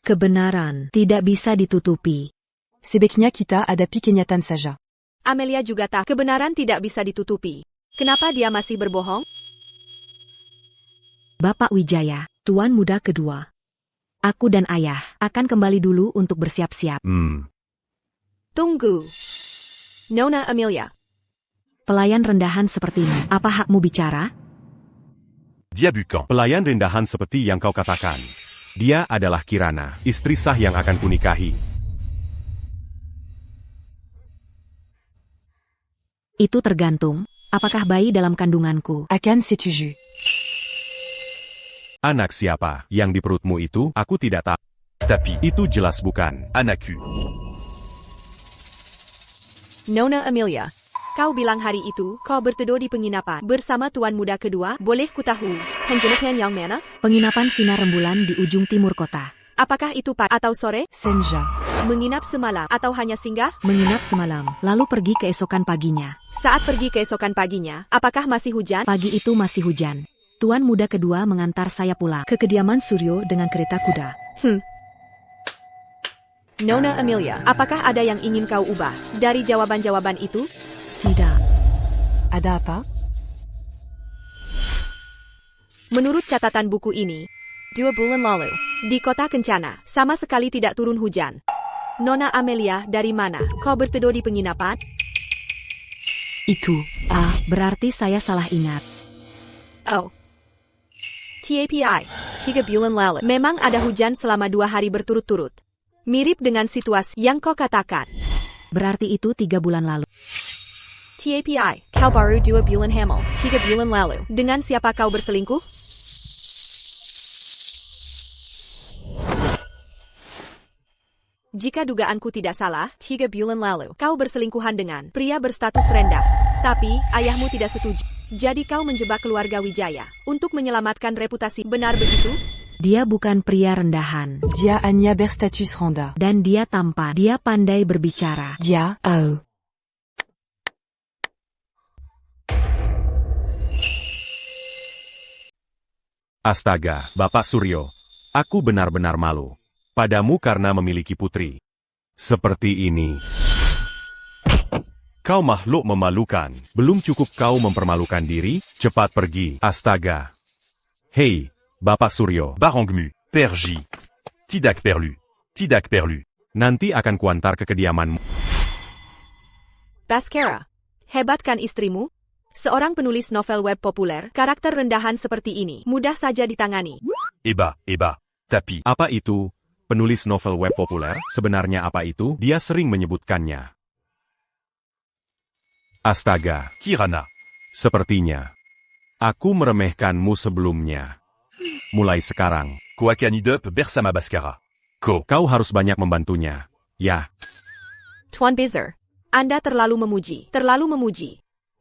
Kebenaran tidak bisa ditutupi. Sebaiknya kita hadapi kenyataan saja. Amelia juga tahu kebenaran tidak bisa ditutupi. Kenapa dia masih berbohong? Bapak Wijaya, Tuan muda kedua. Aku dan ayah akan kembali dulu untuk bersiap-siap. Tunggu. Nona Amelia. Pelayan rendahan sepertimu, apa hakmu bicara? Dia bukan. Pelayan rendahan seperti yang kau katakan. Dia adalah Kirana, istri sah yang akan kunikahi. Itu tergantung, apakah bayi dalam kandunganku? Akan setuju. Anak siapa yang di perutmu itu, aku tidak tahu. Tapi, Itu jelas bukan anakku. Nona Amelia. Kau bilang hari itu, kau berteduh di penginapan bersama tuan muda kedua. Boleh ku tahu, penginapan yang mana? Penginapan sinar rembulan di ujung timur kota. Apakah itu pagi atau sore? Senja. Menginap semalam atau hanya singgah? Menginap semalam, lalu pergi keesokan paginya. Saat pergi keesokan paginya, apakah masih hujan? Pagi itu masih hujan. Tuan muda kedua mengantar saya pulang ke kediaman Suryo dengan kereta kuda. Nona Amelia, apakah ada yang ingin kau ubah dari jawaban-jawaban itu? Tidak. Ada apa? Menurut catatan buku ini, 2 bulan lalu, di kota Kencana, sama sekali tidak turun hujan. Nona Amelia, dari mana kau berteduh di penginapan? Itu, berarti saya salah ingat. Oh. TAPI, 3 bulan lalu. Memang ada hujan selama 2 hari berturut-turut. Mirip dengan situasi yang kau katakan. Berarti itu 3 bulan lalu. TAPI, kau baru 2 bulan hamil, 3 bulan lalu. Dengan siapa kau berselingkuh? Jika dugaanku tidak salah, 3 bulan lalu, kau berselingkuhan dengan pria berstatus rendah. Tapi, ayahmu tidak setuju. Jadi kau menjebak keluarga Wijaya untuk menyelamatkan reputasi. Benar begitu? Dia bukan pria rendahan. Dia hanya berstatus rendah. Dan dia tampan. Dia pandai berbicara. Dia, oh. Astaga, Bapak Suryo. Aku benar-benar malu padamu karena memiliki putri seperti ini. Kau makhluk memalukan. Belum cukup kau mempermalukan diri, cepat pergi. Astaga. Hei, Bapak Suryo. Barangmu, Perji. Tidak perlu. Tidak perlu. Nanti akan kuantar ke kediamanmu. Baskara, hebat kan istrimu? Seorang penulis novel web populer, karakter rendahan seperti ini, mudah saja ditangani. Eba, tapi. Apa itu? Penulis novel web populer? Sebenarnya apa itu? Dia sering menyebutkannya. Astaga. Kirana. Sepertinya. Aku meremehkanmu sebelumnya. Mulai sekarang. Koakanidep bersama Baskara. Kau harus banyak membantunya. Ya. Tuan Bezer, Anda terlalu memuji.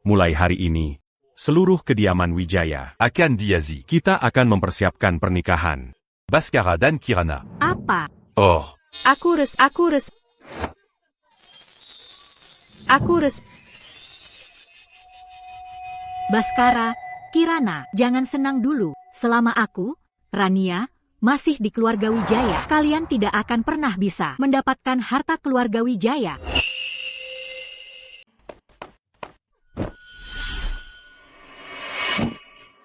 Mulai hari ini, seluruh kediaman Wijaya akan diazi. Kita akan mempersiapkan pernikahan. Baskara dan Kirana. Apa? Oh. Aku res. Baskara, Kirana, jangan senang dulu. Selama aku, Rania, masih di keluarga Wijaya, kalian tidak akan pernah bisa mendapatkan harta keluarga Wijaya.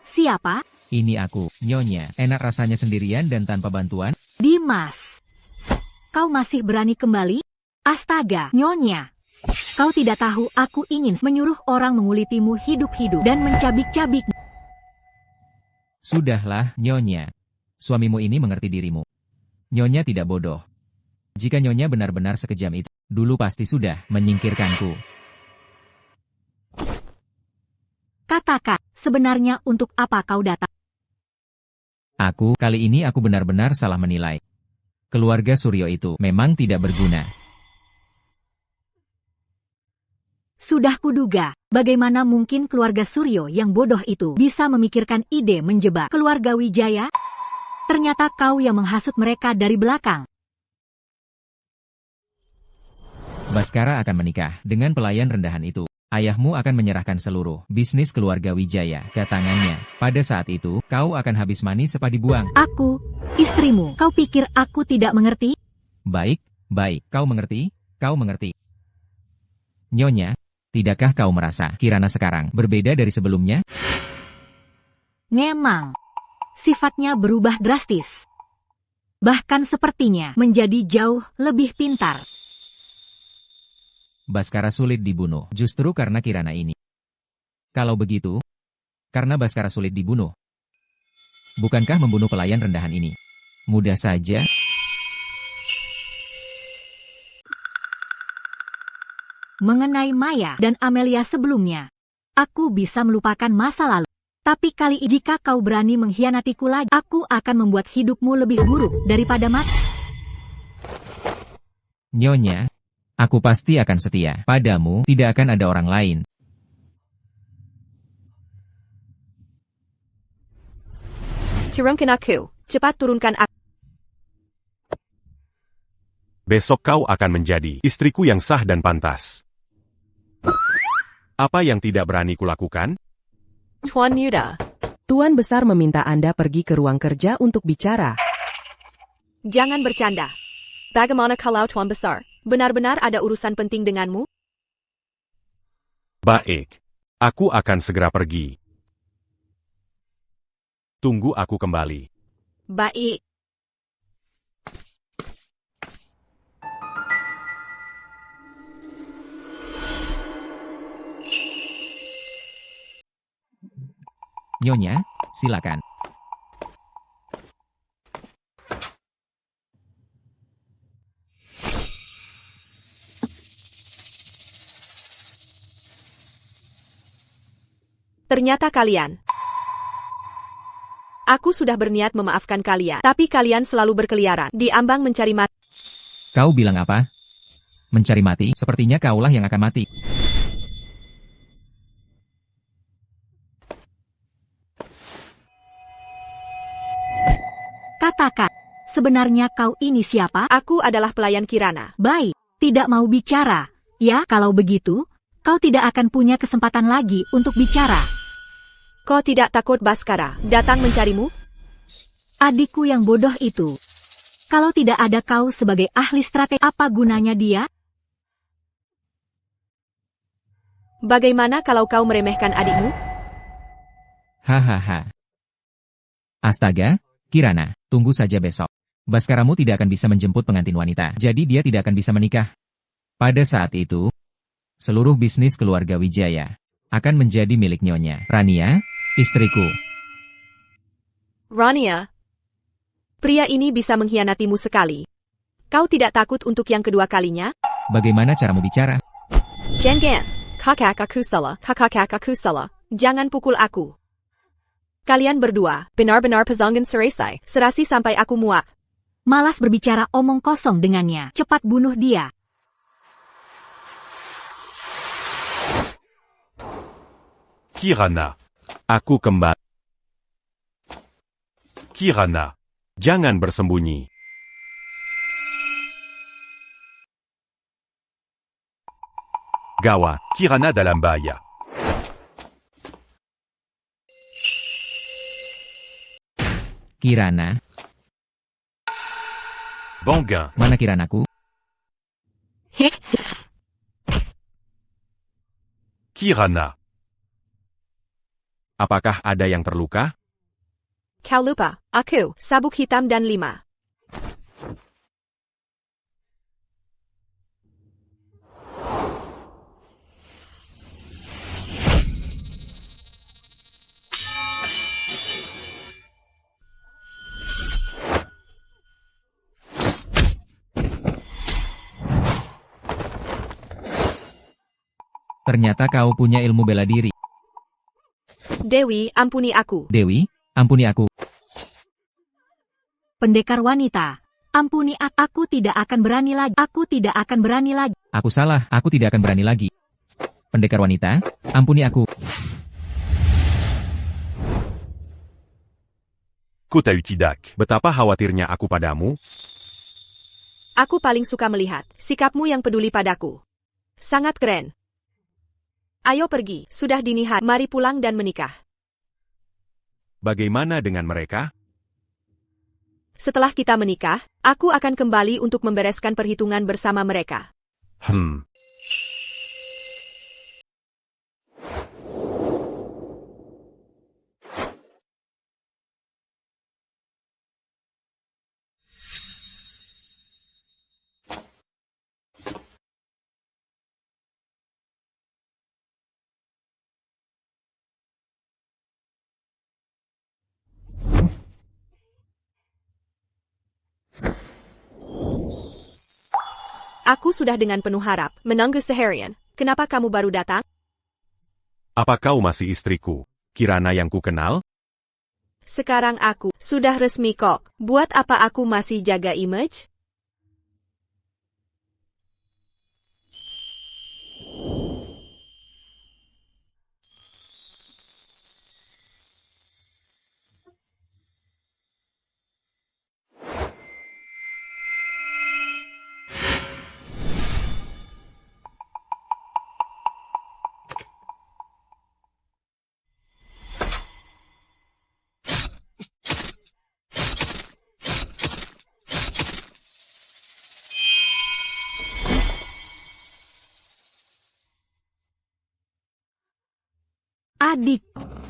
Siapa? Ini aku, Nyonya. Enak rasanya sendirian dan tanpa bantuan? Dimas. Kau masih berani kembali? Astaga, Nyonya. Kau tidak tahu aku ingin menyuruh orang mengulitimu hidup-hidup dan mencabik-cabik. Sudahlah, Nyonya. Suamimu ini mengerti dirimu. Nyonya tidak bodoh. Jika Nyonya benar-benar sekejam itu, dulu pasti sudah menyingkirkanku. Katakan, sebenarnya untuk apa kau datang? Kali ini aku benar-benar salah menilai. Keluarga Suryo itu memang tidak berguna. Sudah kuduga, bagaimana mungkin keluarga Suryo yang bodoh itu bisa memikirkan ide menjebak keluarga Wijaya? Ternyata kau yang menghasut mereka dari belakang. Baskara akan menikah dengan pelayan rendahan itu. Ayahmu akan menyerahkan seluruh bisnis keluarga Wijaya ke tangannya. Pada saat itu, kau akan habis manis sepadi buang. Aku, istrimu, kau pikir aku tidak mengerti? Baik, kau mengerti? Nyonya, tidakkah kau merasa Kirana sekarang berbeda dari sebelumnya? Memang, sifatnya berubah drastis. Bahkan sepertinya menjadi jauh lebih pintar. Baskara sulit dibunuh, justru karena Kirana ini. Kalau begitu, karena Baskara sulit dibunuh, bukankah membunuh pelayan rendahan ini mudah saja? Mengenai Maya dan Amelia sebelumnya, aku bisa melupakan masa lalu. Tapi kali ini jika kau berani mengkhianatiku lagi, aku akan membuat hidupmu lebih buruk daripada mati. Nyonya, aku pasti akan setia padamu, tidak akan ada orang lain. Turunkan aku, cepat turunkan aku. Besok kau akan menjadi istriku yang sah dan pantas. Apa yang tidak berani kulakukan? Tuan Muda. Tuan Besar meminta Anda pergi ke ruang kerja untuk bicara. Jangan bercanda. Bagaimana kalau Tuan Besar benar-benar ada urusan penting denganmu? Baik. Aku akan segera pergi. Tunggu aku kembali. Baik. Nyonya, silakan. Ternyata kalian. Aku sudah berniat memaafkan kalian, tapi kalian selalu berkeliaran di ambang mencari mati. Kau bilang apa? Mencari mati? Sepertinya kaulah yang akan mati. Katakan, sebenarnya kau ini siapa? Aku adalah pelayan Kirana. Baik, tidak mau bicara. Ya, kalau begitu, kau tidak akan punya kesempatan lagi untuk bicara. Kau tidak takut Baskara datang mencarimu? Adikku yang bodoh itu. Kalau tidak ada kau sebagai ahli strategi, apa gunanya dia? Bagaimana kalau kau meremehkan adikmu? Hahaha. Astaga, Kirana, tunggu saja besok. Baskaramu tidak akan bisa menjemput pengantin wanita, jadi dia tidak akan bisa menikah. Pada saat itu, seluruh bisnis keluarga Wijaya akan menjadi milik Nyonya Rania, istriku. Rania, pria ini bisa mengkhianatimu sekali. Kau tidak takut untuk yang kedua kalinya? Bagaimana caramu bicara? Jangan, kakak aku salah. Jangan pukul aku. Kalian berdua, benar-benar pezanggan seresai, serasi sampai aku muak. Malas berbicara omong kosong dengannya. Cepat bunuh dia. Kirana. Aku kembali. Kirana. Jangan bersembunyi. Gawat. Kirana dalam bahaya. Kirana. Bangin. Mana Kiranaku? Kirana. Apakah ada yang terluka? Kau lupa, aku, sabuk hitam dan 5. Ternyata kau punya ilmu bela diri. Dewi, ampuni aku. Dewi, ampuni aku. Pendekar wanita, ampuni aku tidak akan berani lagi. Aku tidak akan berani lagi. Aku salah, aku tidak akan berani lagi. Pendekar wanita, ampuni aku. Kota Utidak. Betapa khawatirnya aku padamu. Aku paling suka melihat sikapmu yang peduli padaku. Sangat keren. Ayo pergi, sudah dini hari, mari pulang dan menikah. Bagaimana dengan mereka? Setelah kita menikah, aku akan kembali untuk membereskan perhitungan bersama mereka. Aku sudah dengan penuh harap menunggu seharian. Kenapa kamu baru datang? Apa kau masih istriku, Kirana yang ku kenal? Sekarang aku sudah resmi kok. Buat apa aku masih jaga image?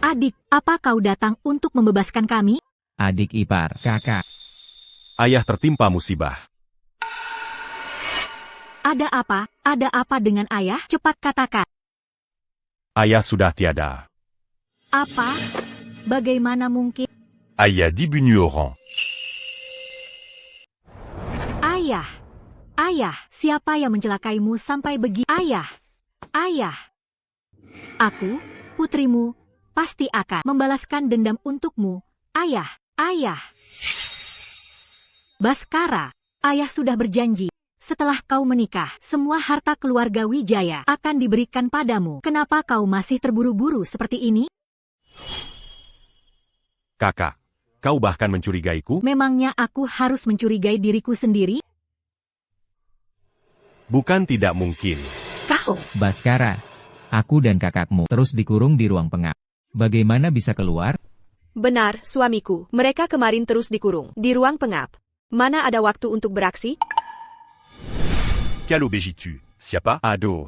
Adik, apa kau datang untuk membebaskan kami? Adik ipar, kakak. Ayah tertimpa musibah. Ada apa? Ada apa dengan ayah? Cepat katakan. Ayah sudah tiada. Apa? Bagaimana mungkin? Ayah dibunuh orang. Ayah, siapa yang mencelakaimu sampai begitu? Ayah. Aku, putrimu, pasti akan membalaskan dendam untukmu, ayah, ayah. Baskara, ayah sudah berjanji. Setelah kau menikah, semua harta keluarga Wijaya akan diberikan padamu. Kenapa kau masih terburu-buru seperti ini? Kakak, kau bahkan mencurigaiku? Memangnya aku harus mencurigai diriku sendiri? Bukan tidak mungkin. Kau. Baskara, aku dan kakakmu terus dikurung di ruang pengap. Bagaimana bisa keluar? Benar, suamiku. Mereka kemarin terus dikurung di ruang pengap. Mana ada waktu untuk beraksi? Quelle obéis tu, Siapa? Aduh.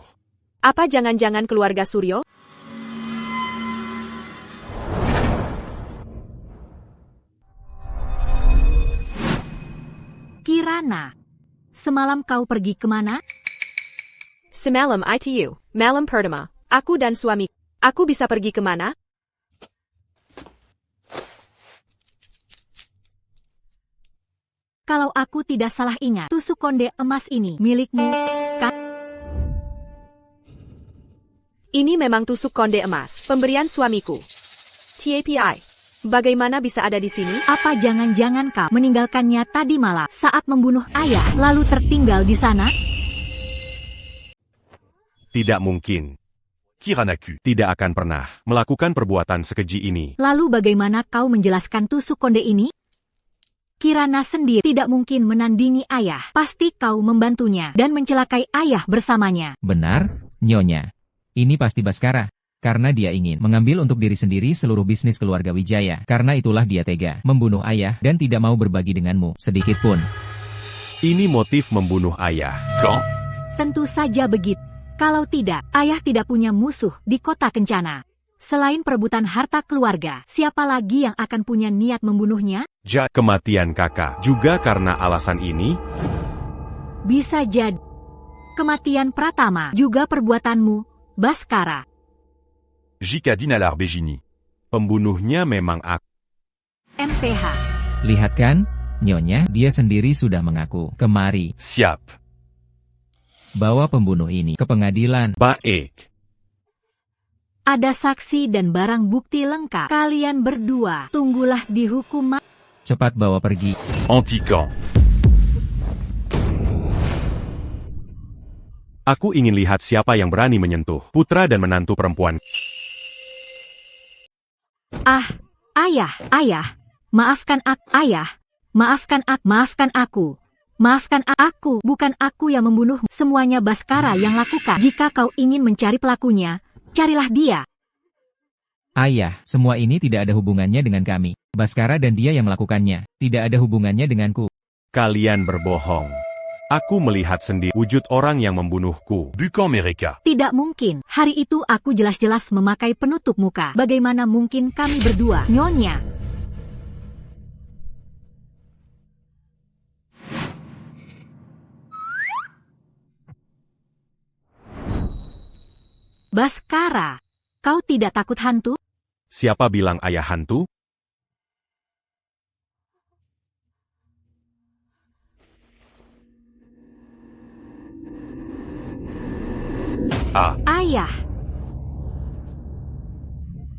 Apa jangan-jangan keluarga Suryo? Kirana, semalam kau pergi kemana? Semalam ITU, malam pertama. Aku dan suami. Aku bisa pergi kemana? Kalau aku tidak salah ingat, tusuk konde emas ini milikmu, kan? Ini memang tusuk konde emas, pemberian suamiku. TAPI, bagaimana bisa ada di sini? Apa jangan-jangan kau meninggalkannya tadi malam saat membunuh ayah, lalu tertinggal di sana? Tidak mungkin. Kiranaku. Tidak akan pernah melakukan perbuatan sekeji ini. Lalu bagaimana kau menjelaskan tusuk konde ini? Kirana sendiri tidak mungkin menandingi ayah. Pasti kau membantunya dan mencelakai ayah bersamanya. Benar, Nyonya. Ini pasti Baskara. Karena dia ingin mengambil untuk diri sendiri seluruh bisnis keluarga Wijaya. Karena itulah dia tega membunuh ayah dan tidak mau berbagi denganmu sedikit pun. Ini motif membunuh ayah. Quand? Tentu saja begitu. Kalau tidak, ayah tidak punya musuh di kota Kencana. Selain perebutan harta keluarga, siapa lagi yang akan punya niat membunuhnya? Kematian kakak juga karena alasan ini? Bisa jadi. Kematian Pratama juga perbuatanmu, Baskara. Jika Dinalar Bejini. Pembunuhnya memang aku. MPH. Lihat kan, Nyonya, dia sendiri sudah mengaku. Kemari. Siap. Bawa pembunuh ini ke pengadilan. Baik. Ada saksi dan barang bukti lengkap. Kalian berdua, tunggulah dihukum. Cepat bawa pergi. Anti-camp. Aku ingin lihat siapa yang berani menyentuh putra dan menantu perempuan. Ayah. Maafkan aku, ayah. Maafkan aku. Maafkan aku. Bukan aku yang membunuh. Semuanya Baskara yang lakukan. Jika kau ingin mencari pelakunya, carilah dia. Ayah, semua ini tidak ada hubungannya dengan kami. Baskara dan dia yang melakukannya. Tidak ada hubungannya denganku. Kalian berbohong. Aku melihat sendiri wujud orang yang membunuhku. Bukan mereka. Tidak mungkin. Hari itu aku jelas-jelas memakai penutup muka. Bagaimana mungkin kami berdua, Nyonya? Baskara, kau tidak takut hantu? Siapa bilang ayah hantu?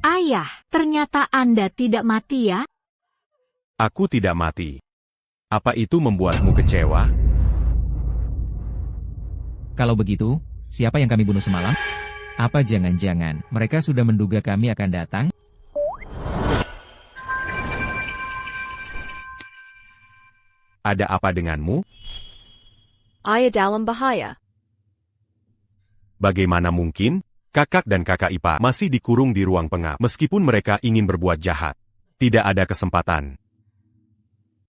Ayah, ternyata Anda tidak mati ya? Aku tidak mati. Apa itu membuatmu kecewa? Kalau begitu, siapa yang kami bunuh semalam? Apa jangan-jangan mereka sudah menduga kami akan datang? Ada apa denganmu? Ayah dalam bahaya. Bagaimana mungkin? Kakak dan kakak ipar masih dikurung di ruang pengap meskipun mereka ingin berbuat jahat. Tidak ada kesempatan.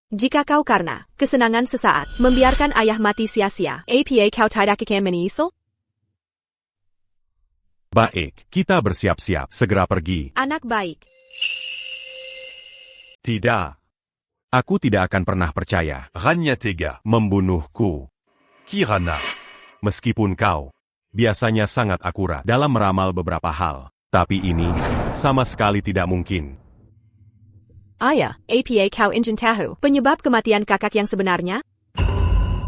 Jika kau karena kesenangan sesaat membiarkan ayah mati sia-sia, apa kau tidak akan menyesal? Baik, kita bersiap-siap, segera pergi. Anak baik. Tidak. Aku tidak akan pernah percaya. Rania tega membunuhku. Kirana. Meskipun kau biasanya sangat akurat dalam meramal beberapa hal, tapi ini sama sekali tidak mungkin. Ayah, apa kau ingin tahu penyebab kematian kakak yang sebenarnya?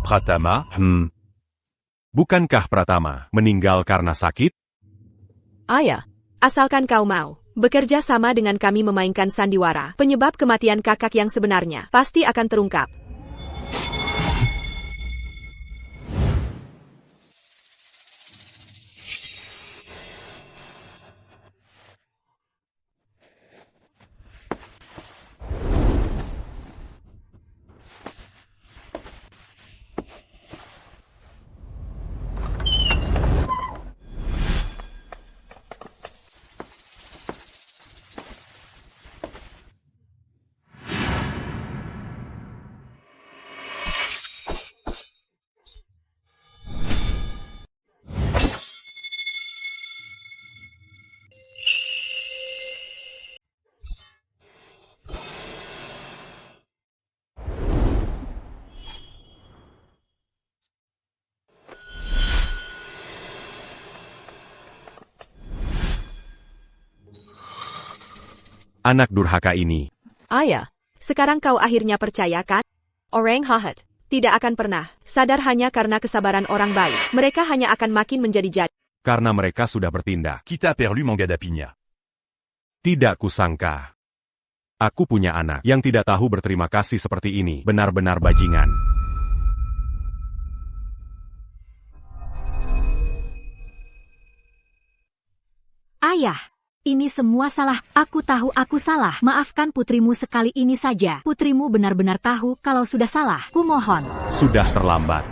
Pratama. Bukankah Pratama meninggal karena sakit? Ayah, asalkan kau mau Bekerja sama dengan kami memainkan sandiwara. Penyebab kematian kakak yang sebenarnya pasti akan terungkap. Anak durhaka ini. Ayah, sekarang kau akhirnya percaya kan? Orang jahat tidak akan pernah sadar hanya karena kesabaran orang baik. Mereka hanya akan makin menjadi jahat. Karena mereka sudah bertindak. Kita perlu manga dapinya. Tidak kusangka. Aku punya anak yang tidak tahu berterima kasih seperti ini. Benar-benar bajingan. Ayah, ini semua salah. Aku tahu aku salah. Maafkan putrimu sekali ini saja. Putrimu benar-benar tahu kalau sudah salah. Kumohon. Sudah terlambat.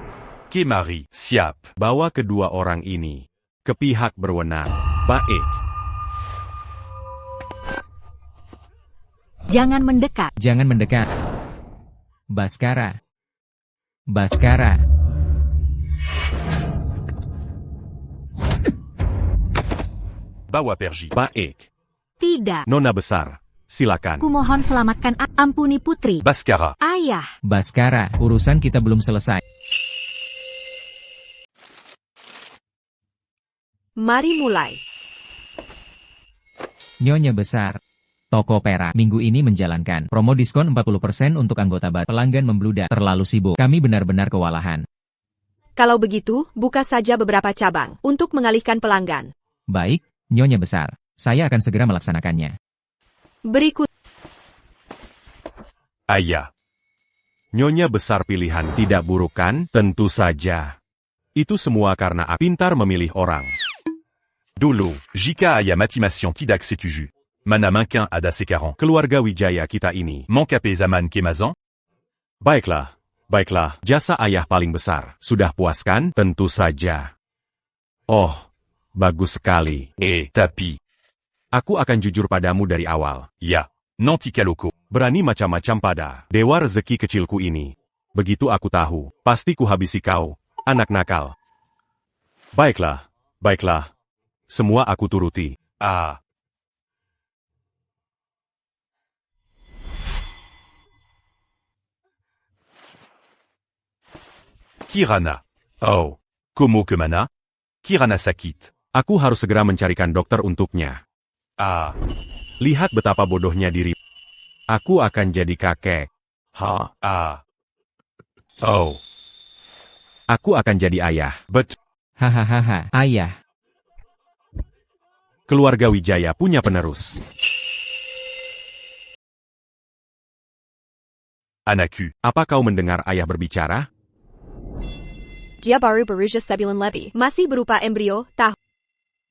Kemari, siap. Bawa kedua orang ini ke pihak berwenang. Baik. Jangan mendekat. Jangan mendekat. Baskara. Baskara. Bawa pergi. Baik. Tidak. Nona besar, silakan. Kumohon selamatkan ampuni putri. Baskara. Ayah. Baskara, urusan kita belum selesai. Mari mulai. Nyonya besar. Toko perak minggu ini menjalankan promo diskon 40% untuk anggota baru. Pelanggan membludak, terlalu sibuk. Kami benar-benar kewalahan. Kalau begitu, buka saja beberapa cabang untuk mengalihkan pelanggan. Baik, Nyonya besar. Saya akan segera melaksanakannya. Berikut. Ayah. Nyonya besar pilihan tidak buruk kan? Tentu saja. Itu semua karena aku pintar memilih orang. Dulu, Jika aya matimation tidak setuju. Mana mankin ada sekarang. Keluarga Wijaya kita ini. Mankape zaman kemazan? Baiklah, baiklah. Jasa ayah paling besar. Sudah puas kan? Tentu saja. Oh, bagus sekali. Tapi. Aku akan jujur padamu dari awal. Ya, nanti kaloko. Berani macam-macam pada dewa rezeki kecilku ini. Begitu aku tahu, pasti kuhabisi kau, anak nakal. Baiklah, baiklah. Semua aku turuti. Kirana. Oh. Komo kemana? Kirana sakit. Aku harus segera mencarikan dokter untuknya. Lihat betapa bodohnya diri. Aku akan jadi kakek. Oh. Aku akan jadi ayah. Hahaha, ayah. Keluarga Wijaya punya penerus. Anakku. Apa kau mendengar ayah berbicara? Dia baru berusia 9 lebih. Masih berupa embrio, tahu.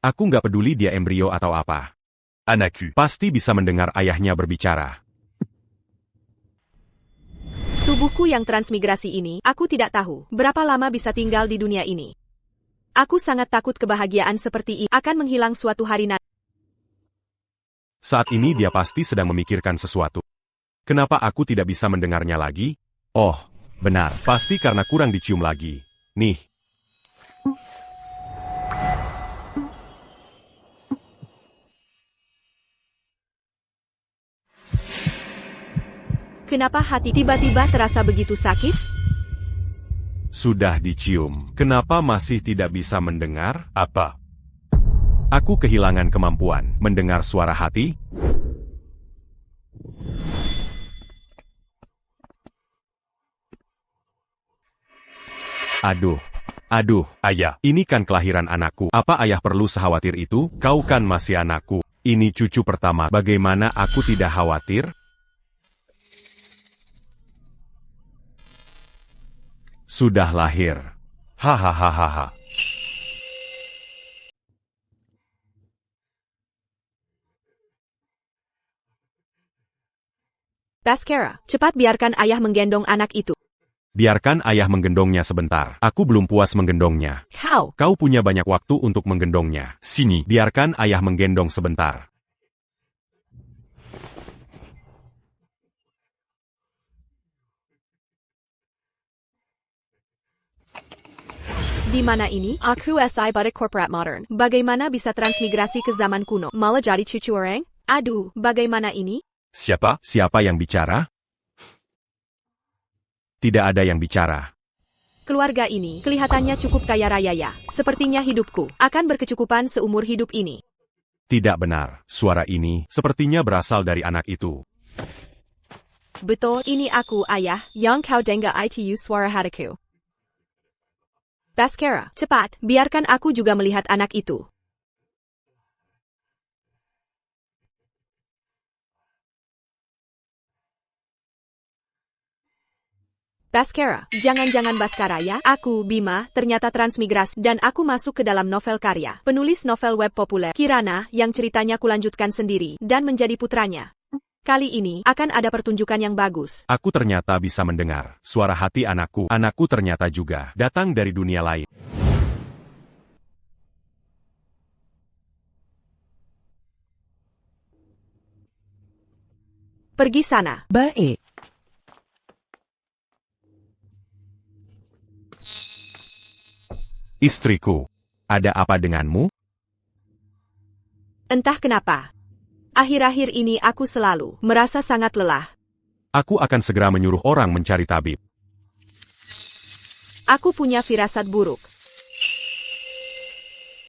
Aku nggak peduli dia embrio atau apa. Anakku. Pasti bisa mendengar ayahnya berbicara. Tubuhku yang transmigrasi ini, aku tidak tahu berapa lama bisa tinggal di dunia ini. Aku sangat takut kebahagiaan seperti ini akan menghilang suatu hari nanti. Saat ini dia pasti sedang memikirkan sesuatu. Kenapa aku tidak bisa mendengarnya lagi? Oh, benar. Pasti karena kurang dicium lagi. Nih. Kenapa hati tiba-tiba terasa begitu sakit? Sudah dicium. Kenapa masih tidak bisa mendengar? Apa? Aku kehilangan kemampuan mendengar suara hati. Aduh, ayah. Ini kan kelahiran anakku. Apa ayah perlu sekhawatir itu? Kau kan masih anakku. Ini cucu pertama. Bagaimana aku tidak khawatir? Sudah lahir. Hahaha. Baskara, cepat biarkan ayah menggendong anak itu. Biarkan ayah menggendongnya sebentar. Aku belum puas menggendongnya. Kau punya banyak waktu untuk menggendongnya. Sini. Biarkan ayah menggendong sebentar. Di mana ini? Aku SI pada corporate modern. Bagaimana bisa transmigrasi ke zaman kuno? Malah jadi cucu orang? Aduh, bagaimana ini? Siapa? Siapa yang bicara? Tidak ada yang bicara. Keluarga ini kelihatannya cukup kaya raya ya. Sepertinya hidupku akan berkecukupan seumur hidup ini. Tidak benar. Suara ini sepertinya berasal dari anak itu. Betul, ini aku, ayah, yang kau dengar itu suara hatiku. Baskara, cepat, biarkan aku juga melihat anak itu. Baskara, jangan-jangan Baskara ya. Aku, Bima, ternyata transmigrasi dan aku masuk ke dalam novel karya. Penulis novel web populer, Kirana, yang ceritanya kulanjutkan sendiri dan menjadi putranya. Kali ini akan ada pertunjukan yang bagus. Aku ternyata bisa mendengar suara hati anakku. Anakku ternyata juga datang dari dunia lain. Pergi sana. Baik. Istriku, ada apa denganmu? Entah kenapa. Akhir-akhir ini aku selalu merasa sangat lelah. Aku akan segera menyuruh orang mencari tabib. Aku punya firasat buruk.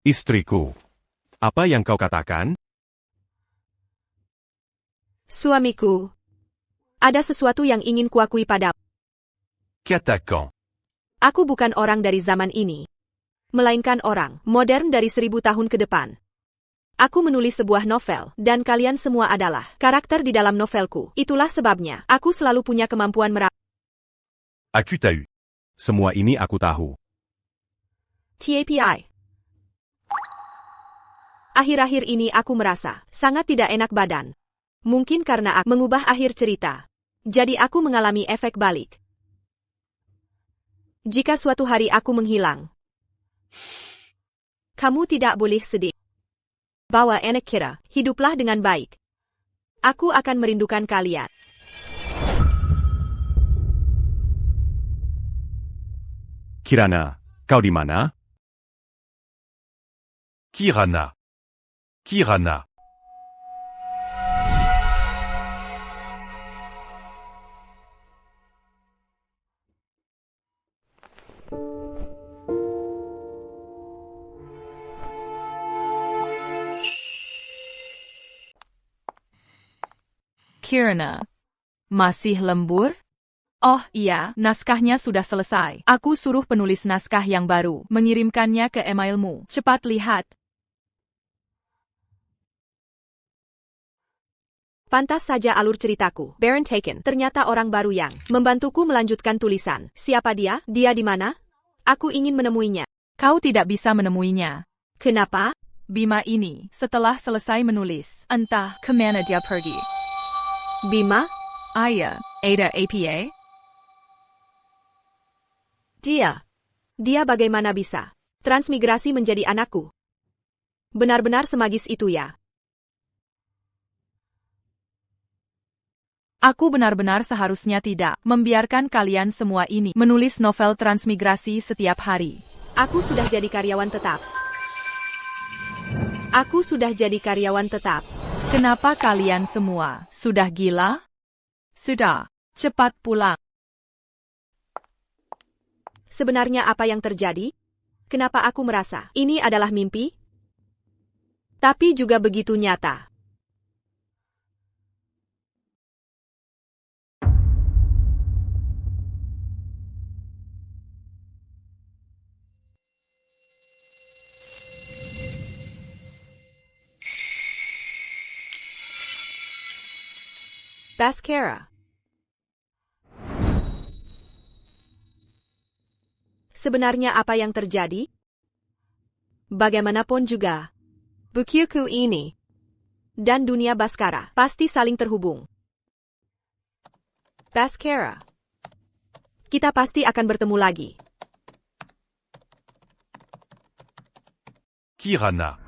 Istriku, apa yang kau katakan? Suamiku, ada sesuatu yang ingin kuakui padamu. Qu'attaquant. Aku bukan orang dari zaman ini, melainkan orang modern dari 1000 tahun ke depan. Aku menulis sebuah novel, dan kalian semua adalah karakter di dalam novelku. Itulah sebabnya, aku selalu punya kemampuan Aku tahu. Semua ini aku tahu. TAPI. Akhir-akhir ini aku merasa sangat tidak enak badan. Mungkin karena aku mengubah akhir cerita. Jadi aku mengalami efek balik. Jika suatu hari aku menghilang, kamu tidak boleh sedih. Bawa anak kita, hiduplah dengan baik. Aku akan merindukan kalian. Kirana, kau di mana? Kirana. Kirana. Kirana. Masih lembur? Oh iya, naskahnya sudah selesai. Aku suruh penulis naskah yang baru mengirimkannya ke emailmu. Cepat lihat. Pantas saja alur ceritaku. Baron Taken, ternyata orang baru yang membantuku melanjutkan tulisan. Siapa dia? Dia di mana? Aku ingin menemuinya. Kau tidak bisa menemuinya. Kenapa? Bima ini, setelah selesai menulis, entah kemana dia pergi. Bima? Ayah, Ada APA? Dia bagaimana bisa transmigrasi menjadi anakku? Benar-benar semagis itu ya? Aku benar-benar seharusnya tidak membiarkan kalian semua ini menulis novel transmigrasi setiap hari. Aku sudah jadi karyawan tetap. Aku sudah jadi karyawan tetap. Kenapa kalian semua sudah gila? Sudah, cepat pulang. Sebenarnya apa yang terjadi? Kenapa aku merasa ini adalah mimpi? Tapi juga begitu nyata. Baskara. Sebenarnya apa yang terjadi? Bagaimanapun juga, bukuku ini dan dunia Baskara pasti saling terhubung. Baskara. Kita pasti akan bertemu lagi. Kirana.